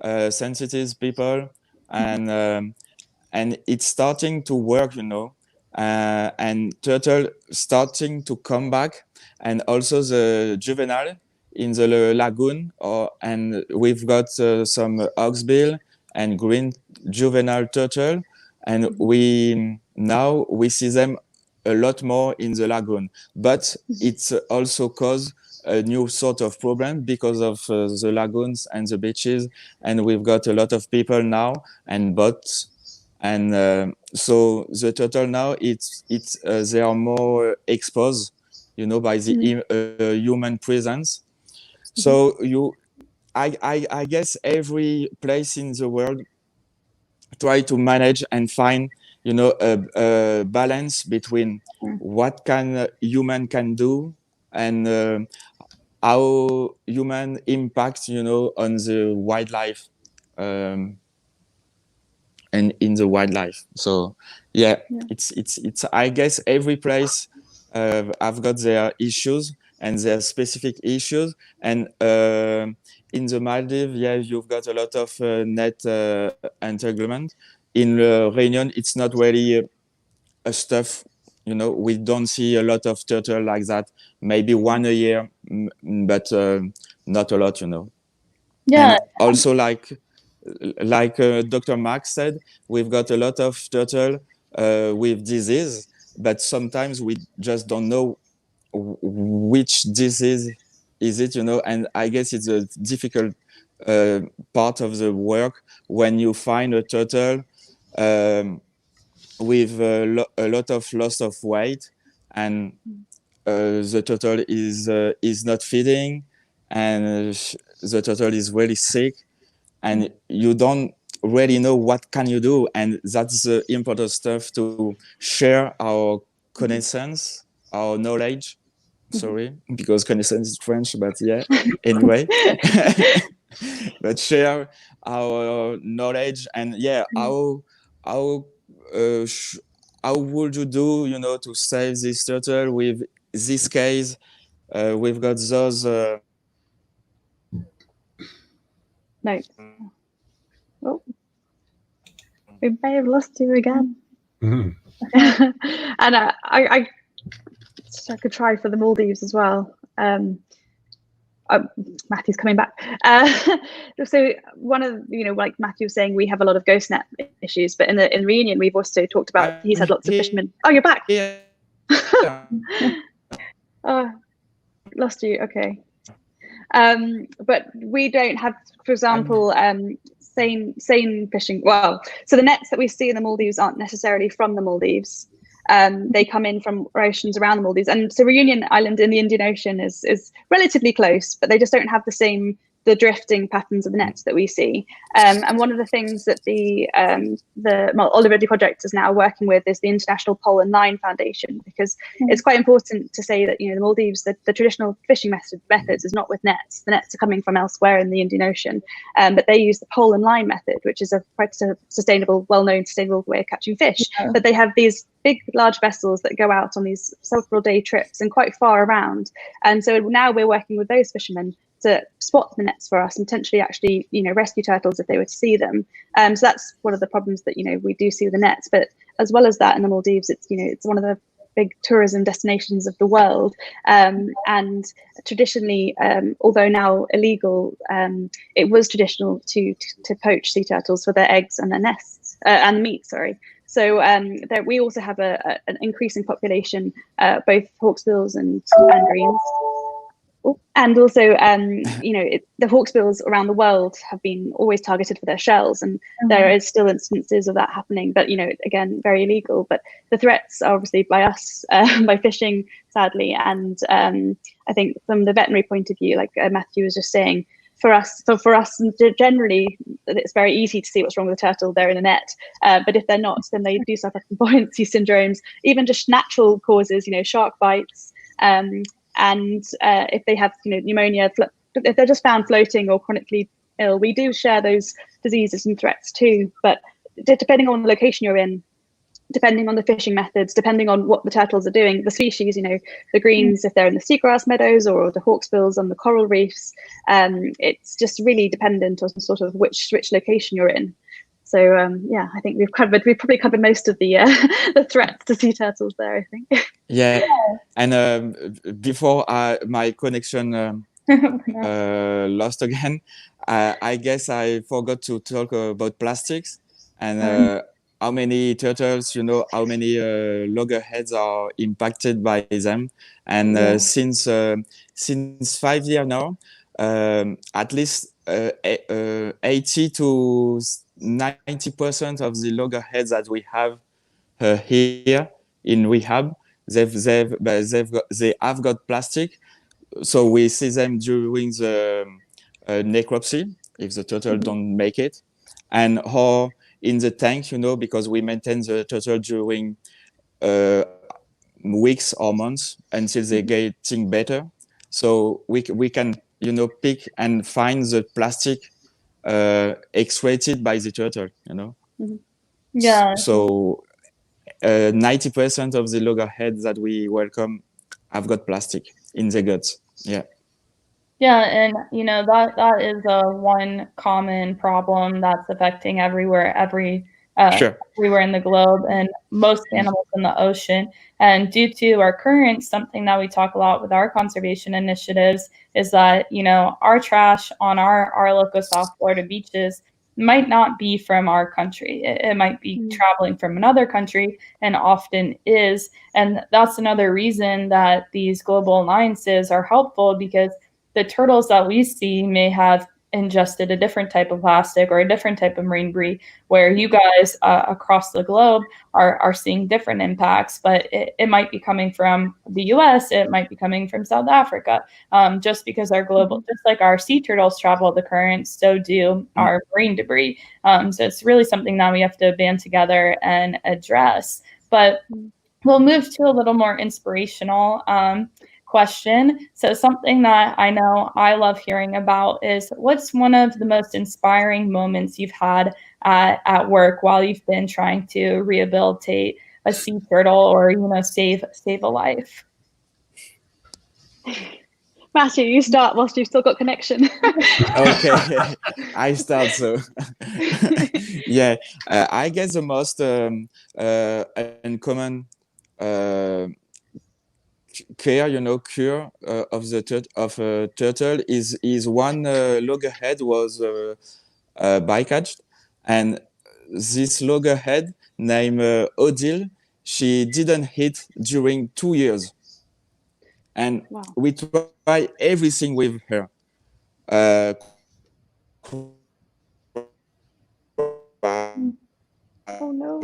sensitize people, and it's starting to work, and turtle starting to come back, and also the juvenile in the lagoon, and we've got some oxbill and green juvenile turtle, and we see them a lot more in the lagoon, but it's also caused a new sort of problem because of the lagoons and the beaches, and we've got a lot of people now and boats, and so the turtle now they are more exposed, by the human presence. So I guess every place in the world try to manage and find, a balance between what can human can do, and how human impacts, on the wildlife, and in the wildlife. So it's I guess every place have got their issues and their specific issues, and in the Maldives, you've got a lot of net entanglement. In Réunion, it's not really a stuff, we don't see a lot of turtle like that, maybe one a year, but not a lot, Yeah. And also, like Dr. Max said, we've got a lot of turtle with disease, but sometimes we just don't know which disease is it, and I guess it's a difficult part of the work when you find a turtle with a lot of loss of weight, and the turtle is not feeding, and the turtle is really sick, and you don't really know what can you do, and that's the important stuff, to share our connaissance, our knowledge. Sorry, because connaissance is French, but yeah, anyway. But share our knowledge, and how uh, how would you do, to save this turtle with this case? We've got those notes. Oh, we may have lost you again. And I could try for the Maldives as well. Matthew's coming back. So one of, like Matthew was saying, we have a lot of ghost net issues, but in Réunion, we've also talked about, he's had lots of fishermen. Oh, you're back. Yeah. Oh, lost you. Okay. But we don't have, for example, seine fishing. Well, so the nets that we see in the Maldives aren't necessarily from the Maldives. They come in from oceans around the Maldives, and so Reunion Island in the Indian Ocean is relatively close, but they just don't have the drifting patterns of the nets that we see. And one of the things that the Oliver project is now working with is the International Pole and Line Foundation, because it's quite important to say that, the Maldives, the traditional fishing methods is not with nets. The nets are coming from elsewhere in the Indian Ocean, but they use the pole and line method, which is a quite sustainable, well-known sustainable way of catching fish. But they have these big, large vessels that go out on these several day trips and quite far around. And so now we're working with those fishermen to spot the nets for us and potentially actually, rescue turtles if they were to see them. So that's one of the problems that, we do see with the nets. But as well as that, in the Maldives, it's, it's one of the big tourism destinations of the world. And traditionally, although now illegal, it was traditional to poach sea turtles for their eggs and their nests, and meat, sorry. So we also have an increasing population, both hawksbills and greens. And also, the hawksbills around the world have been always targeted for their shells, and there is still instances of that happening. But again, very illegal. But the threats are obviously by us, by fishing, sadly. And I think from the veterinary point of view, like Matthew was just saying, for us, generally, it's very easy to see what's wrong with a turtle. They're in a net, but if they're not, then they do suffer from buoyancy syndromes, even just natural causes, shark bites. And if they have, pneumonia, if they're just found floating or chronically ill, we do share those diseases and threats too. But depending on the location you're in, depending on the fishing methods, depending on what the turtles are doing, the species, the greens, if they're in the seagrass meadows, or the hawksbills on the coral reefs, it's just really dependent on sort of which location you're in. So yeah, I think we've probably covered most of the the threats to sea turtles there, I think. Yeah, and before my connection lost again, I guess I forgot to talk about plastics and how many turtles, how many loggerheads are impacted by them. And since 5 years now, at least 80 to 90% of the loggerheads that we have here in rehab, they have got plastic. So we see them during the necropsy if the turtle don't make it, and or in the tank, because we maintain the turtle during weeks or months until they're getting better. So we can pick and find the plastic excreted by the turtle. Yeah. So 90% of the loggerheads that we welcome have got plastic in the guts. Yeah. Yeah, and that is one common problem that's affecting everywhere in the globe, and most animals in the ocean. And due to our currents, something that we talk a lot with our conservation initiatives is that our trash on our local South Florida beaches might not be from our country. It might be traveling from another country, and often is. And that's another reason that these global alliances are helpful, because the turtles that we see may have ingested a different type of plastic or a different type of marine debris, where you guys across the globe are seeing different impacts. But it might be coming from the US, it might be coming from South Africa, just because just like our sea turtles travel the currents, so do our marine debris. So it's really something that we have to band together and address. But we'll move to a little more inspirational question. So something that I know I love hearing about is, what's one of the most inspiring moments you've had at work while you've been trying to rehabilitate a sea turtle or save a life? Matthew, you start whilst you've still got connection. Okay, I start. So yeah, I guess the most uncommon cure of the turtle is one loggerhead was bycatched, and this loggerhead named Odile, she didn't hit during 2 years, and we try everything with her. Oh no.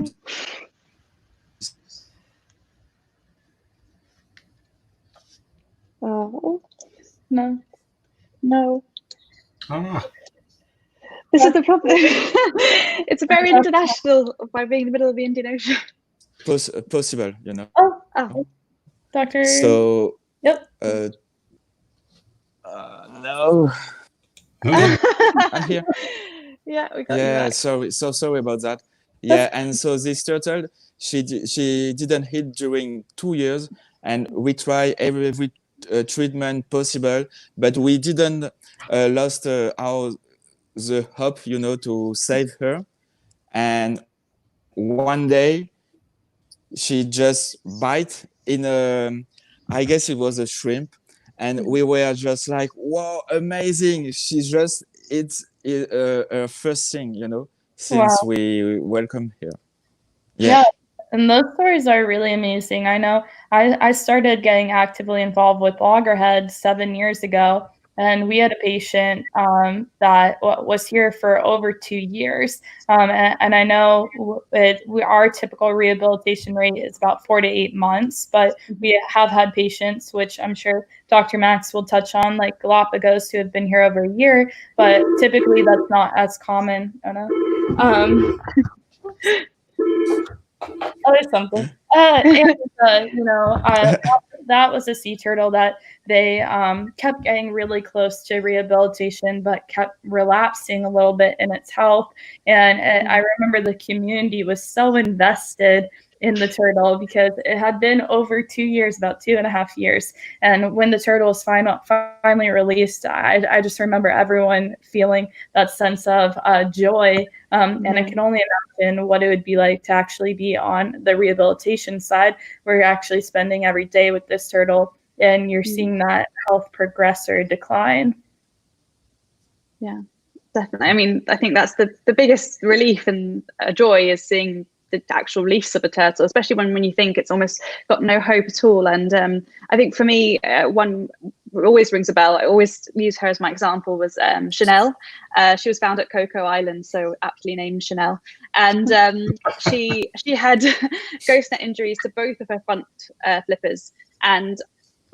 No. This is the problem. It's very international by being in the middle of the Indian Ocean. Possible, Oh, Doctor. So. Yep. No. I'm here. Yeah, we got you back. Sorry about that. Yeah, and so this turtle, she didn't hit during 2 years, and we try treatment possible, but we didn't lost the hope, to save her. And one day she just bite in I guess it was a shrimp, and we were just like, wow, amazing. She just it's her first thing, since Wow. we welcome her. Yeah. And those stories are really amazing. I know I started getting actively involved with Loggerhead 7 years ago, and we had a patient that was here for over 2 years. And I know our typical rehabilitation rate is about 4 to 8 months, but we have had patients, which I'm sure Dr. Max will touch on, like Galapagos, who have been here over a year, but typically that's not as common. I don't know. Oh, there's something. That was a sea turtle that they kept getting really close to rehabilitation, but kept relapsing a little bit in its health. And I remember the community was so invested in the turtle because it had been over 2 years, about 2.5 years. And when the turtle was finally released, I just remember everyone feeling that sense of joy. And I can only imagine what it would be like to actually be on the rehabilitation side, where you're actually spending every day with this turtle and you're seeing that health progress or decline. Yeah, definitely. I mean, I think that's the biggest relief and joy is seeing the actual release of a turtle, especially when you think it's almost got no hope at all. And I think for me, one always rings a bell. I always use her as my example was Chanel. She was found at Coco Island, so aptly named Chanel. And she had ghost net injuries to both of her front flippers. And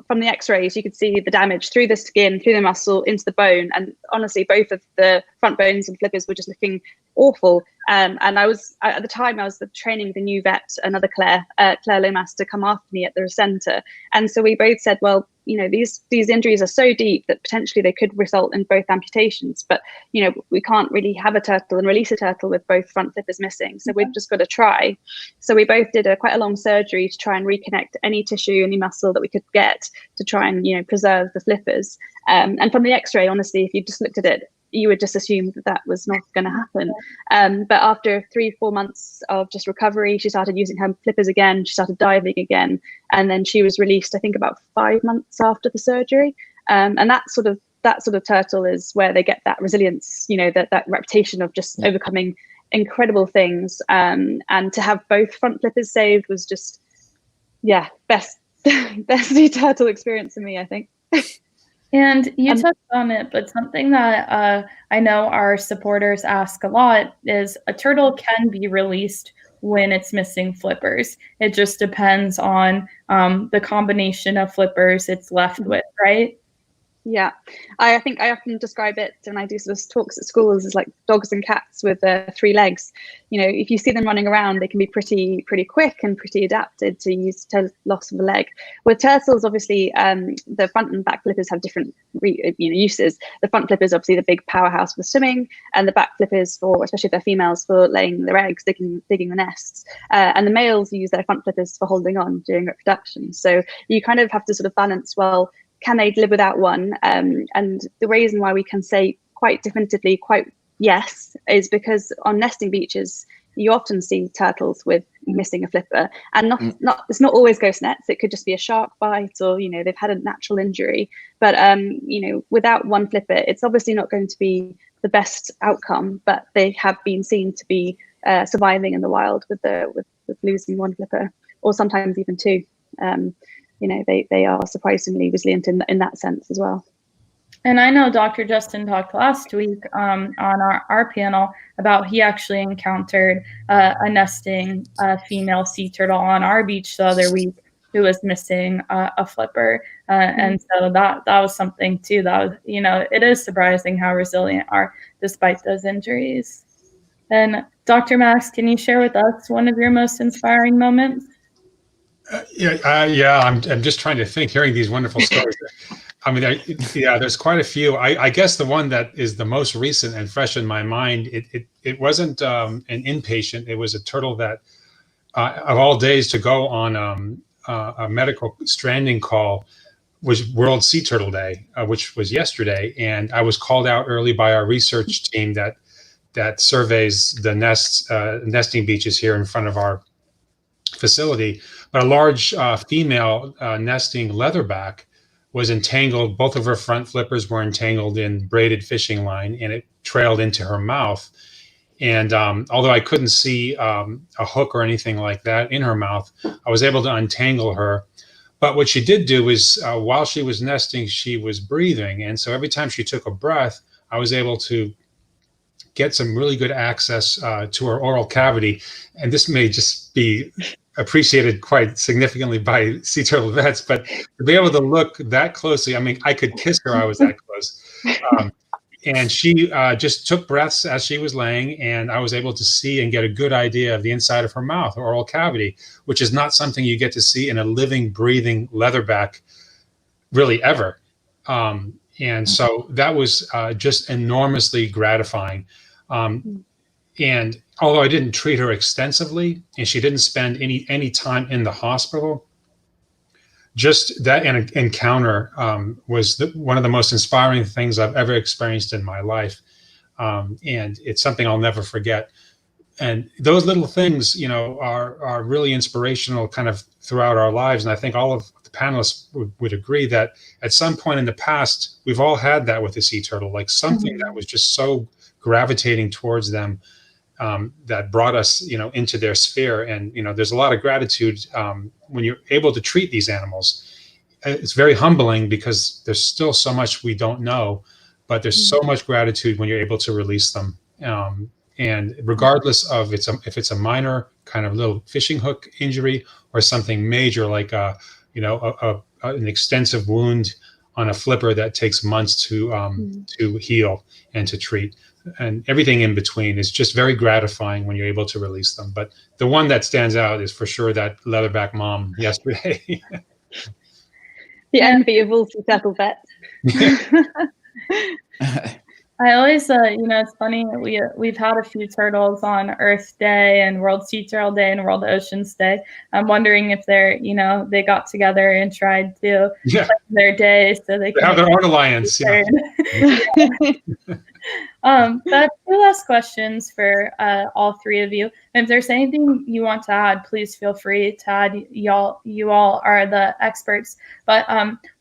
from the x-rays, you could see the damage through the skin, through the muscle, into the bone. And honestly, both of the front bones and flippers were just looking awful. And I was, at the time, I was training the new vet, another Claire Lomas, to come after me at the center. And so we both said, well, these injuries are so deep that potentially they could result in both amputations. But, we can't really have a turtle and release a turtle with both front flippers missing. So we've just got to try. So we both did quite a long surgery to try and reconnect any tissue, any muscle that we could get to try and, preserve the flippers. And from the x-ray, honestly, if you just looked at it, you would just assume that was not going to happen. But after 3-4 months of just recovery, she started using her flippers again. She started diving again. And then she was released, I think, about 5 months after the surgery. And that sort of turtle is where they get that resilience, that reputation of just overcoming incredible things. And to have both front flippers saved was just, best sea turtle experience for me, I think. And you touched on it, but something that I know our supporters ask a lot is a turtle can be released when it's missing flippers. It just depends on the combination of flippers it's left with, right? Yeah, I think I often describe it when I do sort of talks at schools as like dogs and cats with 3 legs. If you see them running around, they can be pretty quick and pretty adapted to loss of a leg. With turtles, obviously, the front and back flippers have different uses. The front flippers, obviously, the big powerhouse for swimming, and the back flippers for, especially if they're females, for laying their eggs, digging the nests. And the males use their front flippers for holding on during reproduction. So you kind of have to sort of balance, well, can they live without one? And the reason why we can say quite definitively, yes, is because on nesting beaches, you often see turtles with missing a flipper, and it's not always ghost nets. It could just be a shark bite, or they've had a natural injury. But without one flipper, it's obviously not going to be the best outcome. But they have been seen to be surviving in the wild with losing one flipper, or sometimes even 2. They are surprisingly resilient in that sense as well. And I know Dr. Justin talked last week on our panel about he actually encountered a nesting female sea turtle on our beach the other week who was missing a flipper. And so that was something too. That was, it is surprising how resilient are despite those injuries. And Dr. Max, can you share with us one of your most inspiring moments? I'm just trying to think, hearing these wonderful stories. I mean, there's quite a few. I guess the one that is the most recent and fresh in my mind, it wasn't an inpatient. It was a turtle that, of all days, to go on a medical stranding call was World Sea Turtle Day, which was yesterday, and I was called out early by our research team that surveys the nesting beaches here in front of our facility. But a large female nesting leatherback was entangled. Both of her front flippers were entangled in braided fishing line, and it trailed into her mouth. And although I couldn't see a hook or anything like that in her mouth, I was able to untangle her. But what she did do is while she was nesting, she was breathing. And so every time she took a breath, I was able to get some really good access to her oral cavity. And this may just be appreciated quite significantly by sea turtle vets, but to be able to look that closely, I mean, I could kiss her, I was that close. And she just took breaths as she was laying, and I was able to see and get a good idea of the inside of her mouth, or oral cavity, which is not something you get to see in a living, breathing leatherback really ever. And so that was just enormously gratifying. And although I didn't treat her extensively, and she didn't spend any time in the hospital, just that encounter was one of the most inspiring things I've ever experienced in my life. And it's something I'll never forget. And those little things, you know, are really inspirational kind of throughout our lives. And I think all of the panelists would agree that at some point in the past, we've all had that with the sea turtle, like something that was just so gravitating towards them, that brought us, you know, into their sphere. And, you know, there's a lot of gratitude when you're able to treat these animals. It's very humbling because there's still so much we don't know, but there's so much gratitude when you're able to release them. And regardless of if it's a minor kind of little fishing hook injury or something major like an extensive wound on a flipper that takes months to heal and to treat, and everything in between is just very gratifying when you're able to release them. But the one that stands out is for sure that leatherback mom yesterday. The envy of all sea turtle vets. I always, it's funny, we've had a few turtles on Earth Day and World Sea Turtle Day and World Oceans Day. I'm wondering if they got together and tried to plan their day so they can have their own alliance. Yeah. But I have two last questions for all three of you. And if there's anything you want to add, please feel free to add. You all are the experts. But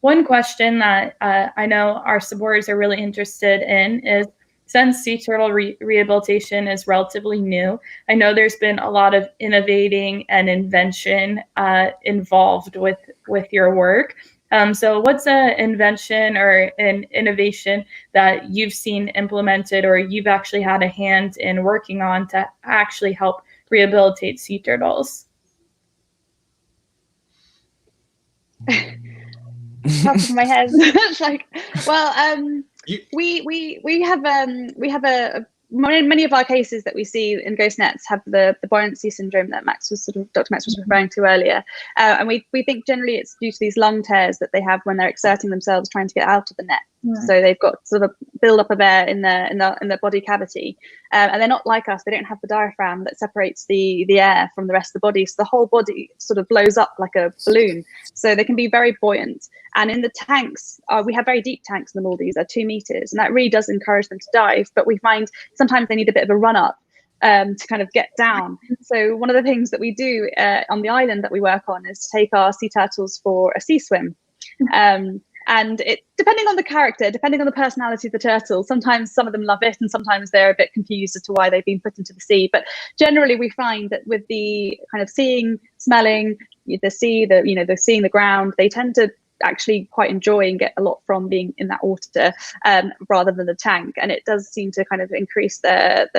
one question that I know our supporters are really interested in is, since sea turtle rehabilitation is relatively new, I know there's been a lot of innovating and invention involved with your work. So what's an invention or an innovation that you've seen implemented or you've actually had a hand in working on to actually help rehabilitate sea turtles? Top of my head. It's like, well, we have a many of our cases that we see in ghost nets have the buoyancy syndrome that Dr. Max was referring to earlier, and we think generally it's due to these lung tears that they have when they're exerting themselves trying to get out of the net. So they've got sort of a build up of air in their body cavity, and they're not like us. They don't have the diaphragm that separates the air from the rest of the body, so the whole body sort of blows up like a balloon. So they can be very buoyant. And in the tanks, we have very deep tanks in the Maldives, they're 2 meters, and that really does encourage them to dive. But we find sometimes they need a bit of a run up to kind of get down. So one of the things that we do on the island that we work on is to take our sea turtles for a sea swim. And it, depending on the character, depending on the personality of the turtle, sometimes some of them love it and sometimes they're a bit confused as to why they've been put into the sea. But generally we find that with the kind of seeing, smelling, the sea, the seeing the ground, they tend to actually quite enjoy and get a lot from being in that water rather than the tank. And it does seem to kind of increase their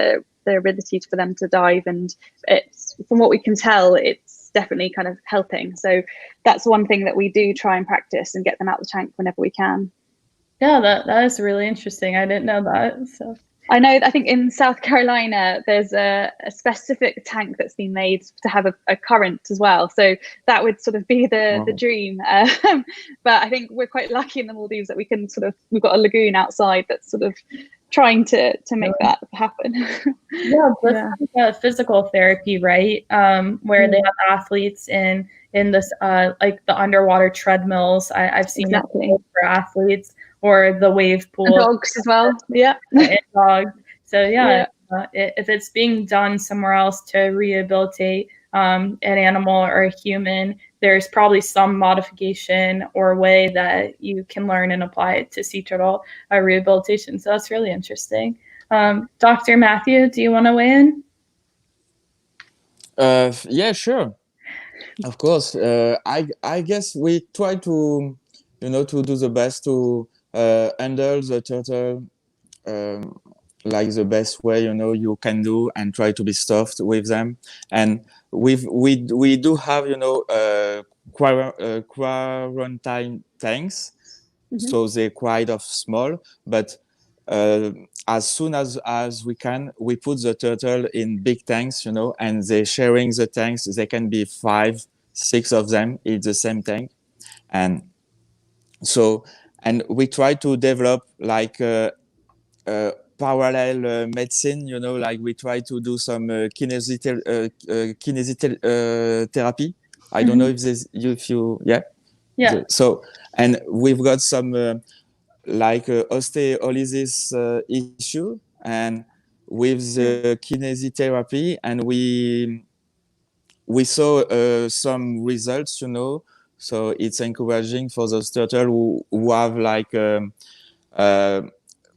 ability for them to dive. And it's, from what we can tell, it's definitely kind of helping. So that's one thing that we do try and practice and get them out of the tank whenever we can. Yeah, that is really interesting. I didn't know that. So I think in South Carolina there's a specific tank that's been made to have a current as well. So that would sort of be the dream. But I think we're quite lucky in the Maldives that we've got a lagoon outside that's sort of trying to make that happen. Yeah, just like physical therapy, right? Where they have athletes in this like the underwater treadmills. I've seen it for athletes, or the wave pool. And dogs as well. Yeah. And dogs. So if it's being done somewhere else to rehabilitate an animal or a human, there's probably some modification or way that you can learn and apply it to sea turtle rehabilitation. So that's really interesting. Dr. Matthew, do you want to weigh in? Yeah, sure. Of course. I guess we try to, to do the best to handle the turtle like the best way, you can do, and try to be soft with them. And we do have, quarantine tanks. So they're quite of small, but as soon as we can, we put the turtle in big tanks, and they're sharing the tanks. They can be 5, 6 of them in the same tank. And we try to develop like parallel medicine, like we try to do some therapy. I don't know if you, Yeah. So, and we've got some like osteolysis issue, and with the kinesiotherapy, and we saw some results, so it's encouraging for those turtle who have like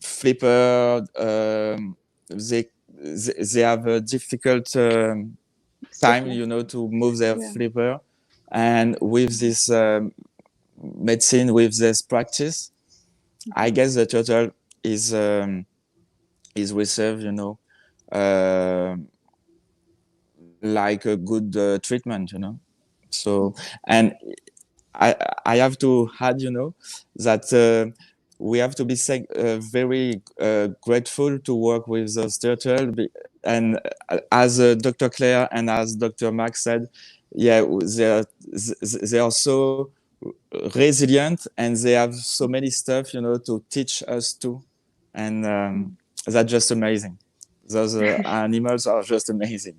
flipper, they have a difficult time, to move their flipper, and with this medicine, with this practice, I guess the turtle is received, like a good treatment, So, and I have to add, that we have to be very grateful to work with those turtles. And as Dr. Claire and as Dr. Max said, yeah, they are so resilient, and they have so many stuff, to teach us too. And that's just amazing. Those animals are just amazing.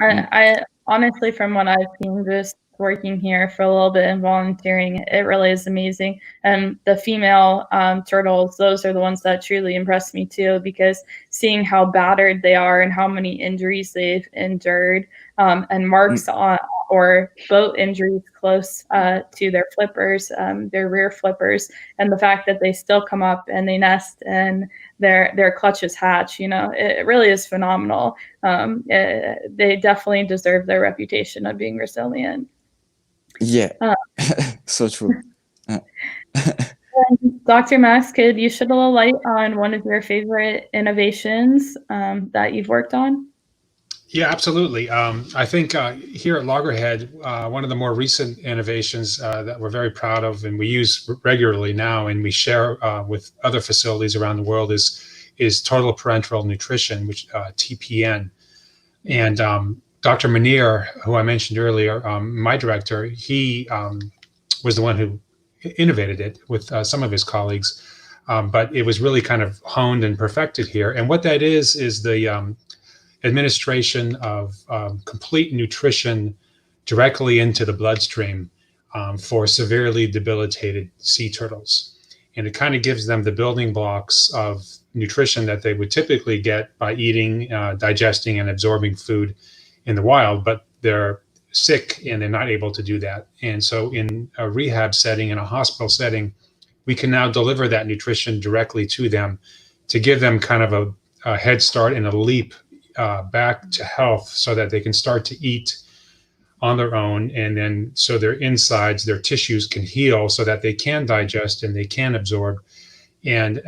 I honestly, from what I've seen, just working here for a little bit and volunteering, it really is amazing. And the female turtles, those are the ones that truly impress me too, because seeing how battered they are and how many injuries they've endured, and marks on or boat injuries close to their flippers, their rear flippers, and the fact that they still come up and they nest and their clutches hatch, it really is phenomenal. They definitely deserve their reputation of being resilient. Yeah, so true. Dr. Max, could you shed a little light on one of your favorite innovations that you've worked on? Yeah, absolutely. I think here at Loggerhead, one of the more recent innovations that we're very proud of and we use regularly now, and we share with other facilities around the world, is total parenteral nutrition, which TPN. And Dr. Munir, who I mentioned earlier, my director, he was the one who innovated it with some of his colleagues, but it was really kind of honed and perfected here. And what that is the administration of complete nutrition directly into the bloodstream for severely debilitated sea turtles. And it kind of gives them the building blocks of nutrition that they would typically get by eating, digesting, and absorbing food in the wild, but they're sick and they're not able to do that. And so in a rehab setting, in a hospital setting, we can now deliver that nutrition directly to them to give them kind of a head start and a leap back to health, so that they can start to eat on their own, and then so their insides, their tissues can heal, so that they can digest and they can absorb. And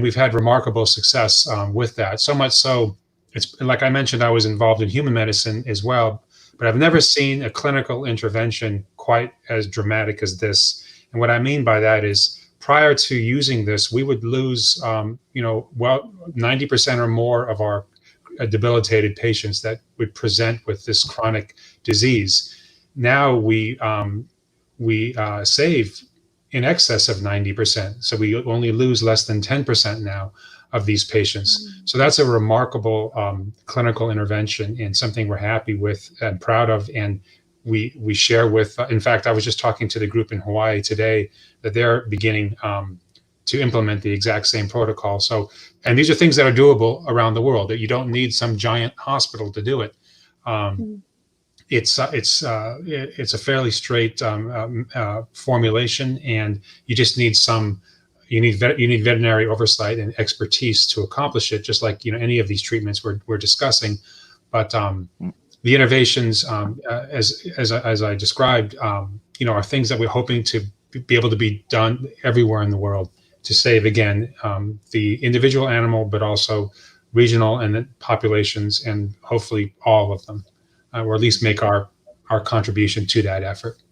we've had remarkable success with that. So much so, it's like I mentioned, I was involved in human medicine as well, but I've never seen a clinical intervention quite as dramatic as this. And what I mean by that is, prior to using this, we would lose, 90% or more of our debilitated patients that would present with this chronic disease. Now we save in excess of 90%. So we only lose less than 10% now of these patients. So that's a remarkable clinical intervention, and something we're happy with and proud of. And we share with, in fact, I was just talking to the group in Hawaii today that they're beginning to implement the exact same protocol. So, and these are things that are doable around the world, that you don't need some giant hospital to do it. It's a fairly straight formulation, and you just need you need veterinary oversight and expertise to accomplish it, just like any of these treatments we're discussing. But the innovations, as I described, are things that we're hoping to be able to be done everywhere in the world to save, again, the individual animal, but also regional and populations, and hopefully all of them, or at least make our contribution to that effort.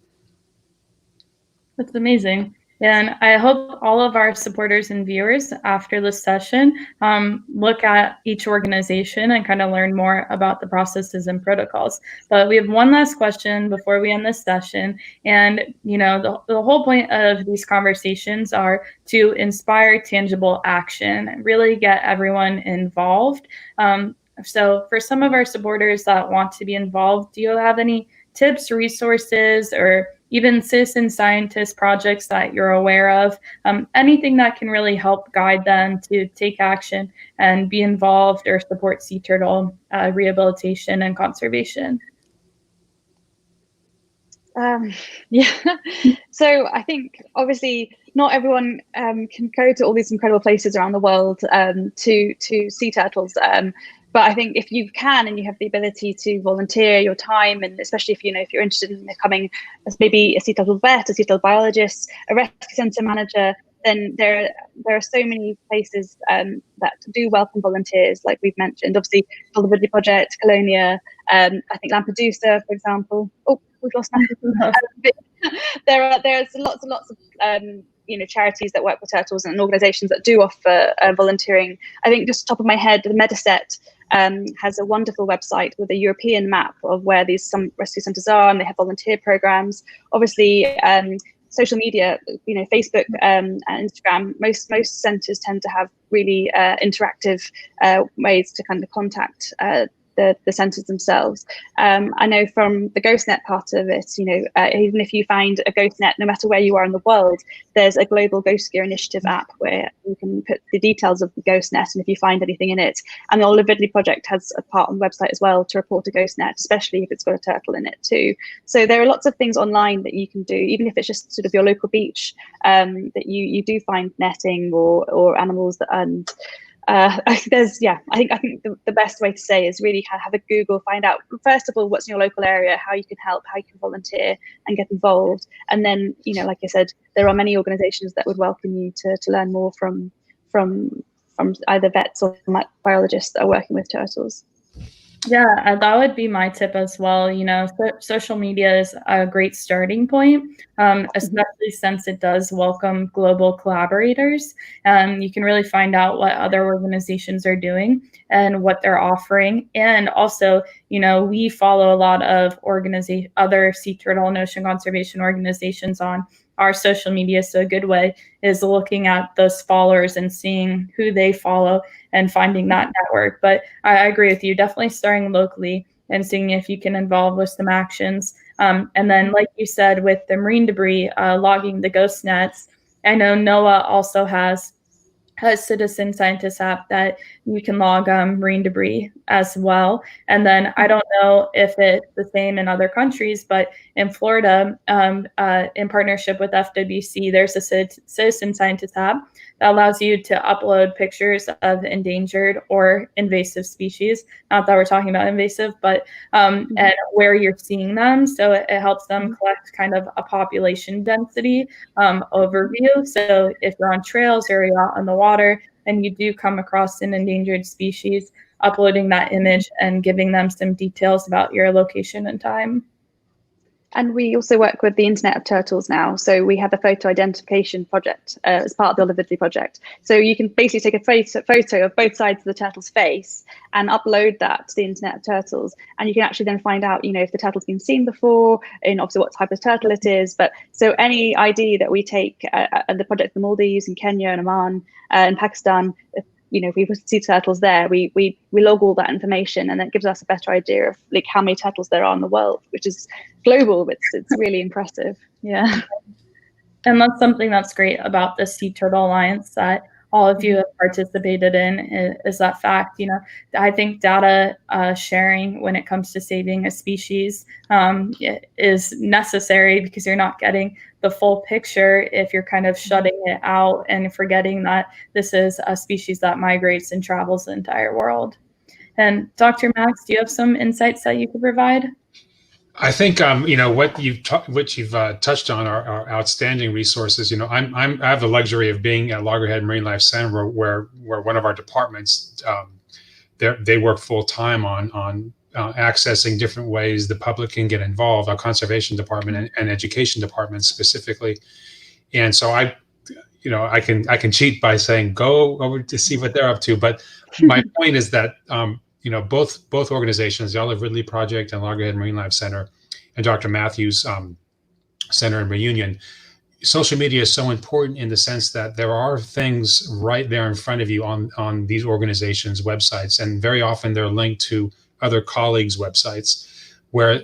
That's amazing. And I hope all of our supporters and viewers after this session look at each organization and kind of learn more about the processes and protocols. But we have one last question before we end this session. And, the whole point of these conversations are to inspire tangible action and really get everyone involved. So for some of our supporters that want to be involved, do you have any tips, resources, or even citizen scientist projects that you're aware of, anything that can really help guide them to take action and be involved or support sea turtle rehabilitation and conservation? So I think obviously not everyone can go to all these incredible places around the world to sea turtles. But I think if you can and you have the ability to volunteer your time, and especially if you're interested in becoming as maybe a sea turtle vet, a sea turtle biologist, a rescue centre manager, then there are so many places that do welcome volunteers, like we've mentioned. Obviously, the Loggerhead Project, Colonia, I think Lampedusa, for example. Oh, we've lost that. There's lots and lots of charities that work with turtles and organisations that do offer volunteering. I think just top of my head, the Mediset has a wonderful website with a European map of where some rescue centres are, and they have volunteer programmes. Obviously, social media, Facebook and Instagram, most centres tend to have really interactive ways to kind of contact the centres themselves. I know from the GhostNet part of it, even if you find a GhostNet, no matter where you are in the world, there's a global Ghost Gear Initiative app where you can put the details of the GhostNet, and if you find anything in it. And the Loggerhead Project has a part on the website as well to report a GhostNet, especially if it's got a turtle in it too. So there are lots of things online that you can do, even if it's just sort of your local beach, that you do find netting or animals that I think the best way to say is really have a Google, find out first of all what's in your local area, how you can help, how you can volunteer and get involved, and then like I said, there are many organisations that would welcome you to learn more from either vets or biologists that are working with turtles. Yeah, that would be my tip as well. Social media is a great starting point, especially since it does welcome global collaborators. You can really find out what other organizations are doing and what they're offering. And also, we follow a lot of other sea turtle and ocean conservation organizations on our social media. So a good way is looking at those followers and seeing who they follow and finding that network. But I agree with you, definitely starting locally and seeing if you can involve with some actions. And then, like you said, with the marine debris, logging the ghost nets, I know NOAA also has a citizen scientist app that you can log marine debris as well. And then I don't know if it's the same in other countries, but in Florida, in partnership with FWC, there's a citizen scientist app that allows you to upload pictures of endangered or invasive species. Not that we're talking about invasive, but and where you're seeing them. So it helps them collect kind of a population density overview. So if you're on trails or you're out on the water and you do come across an endangered species, uploading that image and giving them some details about your location and time. And we also work with the Internet of Turtles now. So we have a photo identification project as part of the Olividly project. So you can basically take a photo of both sides of the turtle's face and upload that to the Internet of Turtles. And you can actually then find out, if the turtle's been seen before, and obviously what type of turtle it is. But so any ID that we take at the project in the Maldives, in Kenya, and Oman, in Pakistan, if we see turtles there, we log all that information, and that gives us a better idea of like how many turtles there are in the world, which is global, but it's really impressive. Yeah. And that's something that's great about the Sea Turtle Alliance that all of you have participated in is that fact. I think data sharing when it comes to saving a species is necessary, because you're not getting the full picture if you're kind of shutting it out and forgetting that this is a species that migrates and travels the entire world. And Dr. Max, do you have some insights that you could provide? I think what you've touched on are outstanding resources. I have the luxury of being at Loggerhead Marinelife Center, where one of our departments they work full time on accessing different ways the public can get involved. Our conservation department and education department specifically, and so I can cheat by saying go over to see what they're up to. But my point is that both organizations, the Olive Ridley Project and Loggerhead Marinelife Center, and Dr. Matthews Center in Reunion, social media is so important in the sense that there are things right there in front of you on these organizations' websites, and very often they're linked to other colleagues' websites. Where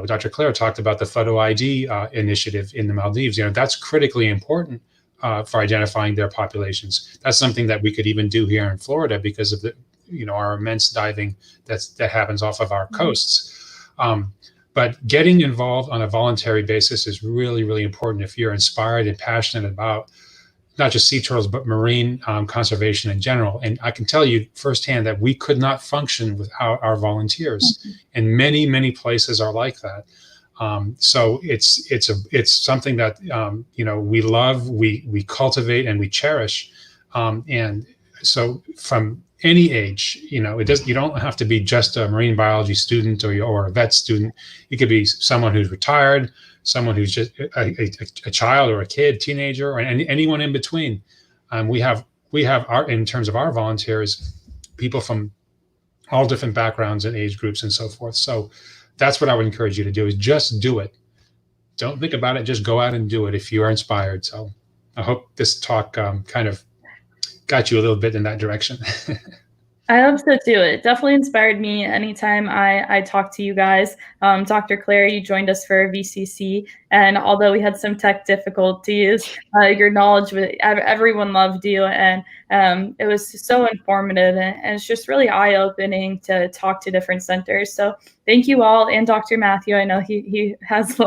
Dr. Claire talked about the photo ID initiative in the Maldives. That's critically important for identifying their populations. That's something that we could even do here in Florida because of our immense diving that happens off of our coasts. But getting involved on a voluntary basis is really, really important if you're inspired and passionate about not just sea turtles, but marine conservation in general. And I can tell you firsthand that we could not function without our volunteers. And many, many places are like that. So it's something that we love, we cultivate, and we cherish. And so from any age, you don't have to be just a marine biology student or a vet student. You could be someone who's retired, someone who's just a child or a kid, teenager, or anyone in between. We have in terms of our volunteers, people from all different backgrounds and age groups and so forth. So that's what I would encourage you to do, is just do it. Don't think about it, just go out and do it if you are inspired. So I hope this talk kind of got you a little bit in that direction. I hope so too. It definitely inspired me anytime I talk to you guys. Dr. Claire, you joined us for VCC, and although we had some tech difficulties, your knowledge, everyone loved you, and it was so informative, and it's just really eye-opening to talk to different centers. So thank you all, and Dr. Matthew. I know he has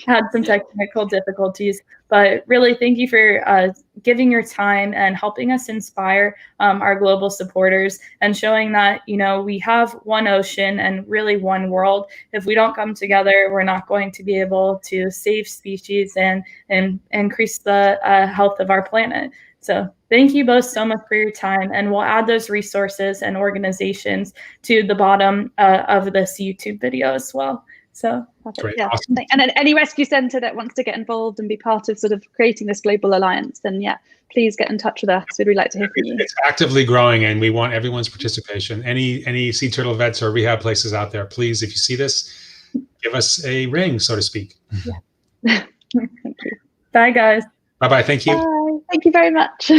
had some technical difficulties, but really thank you for giving your time and helping us inspire our global supporters, and showing that we have one ocean and really one world. If we don't come together, we're not going to be able to save species and increase the health of our planet. So thank you both so much for your time, and we'll add those resources and organizations to the bottom of this YouTube video as well. So great. Yeah. Awesome. And then any rescue centre that wants to get involved and be part of sort of creating this global alliance, then please get in touch with us. We'd really like to hear from you. It's actively growing, and we want everyone's participation. Any sea turtle vets or rehab places out there, please, if you see this, give us a ring, so to speak. Yeah. Thank you. Bye, guys. Bye-bye. Thank you. Bye. Thank you very much.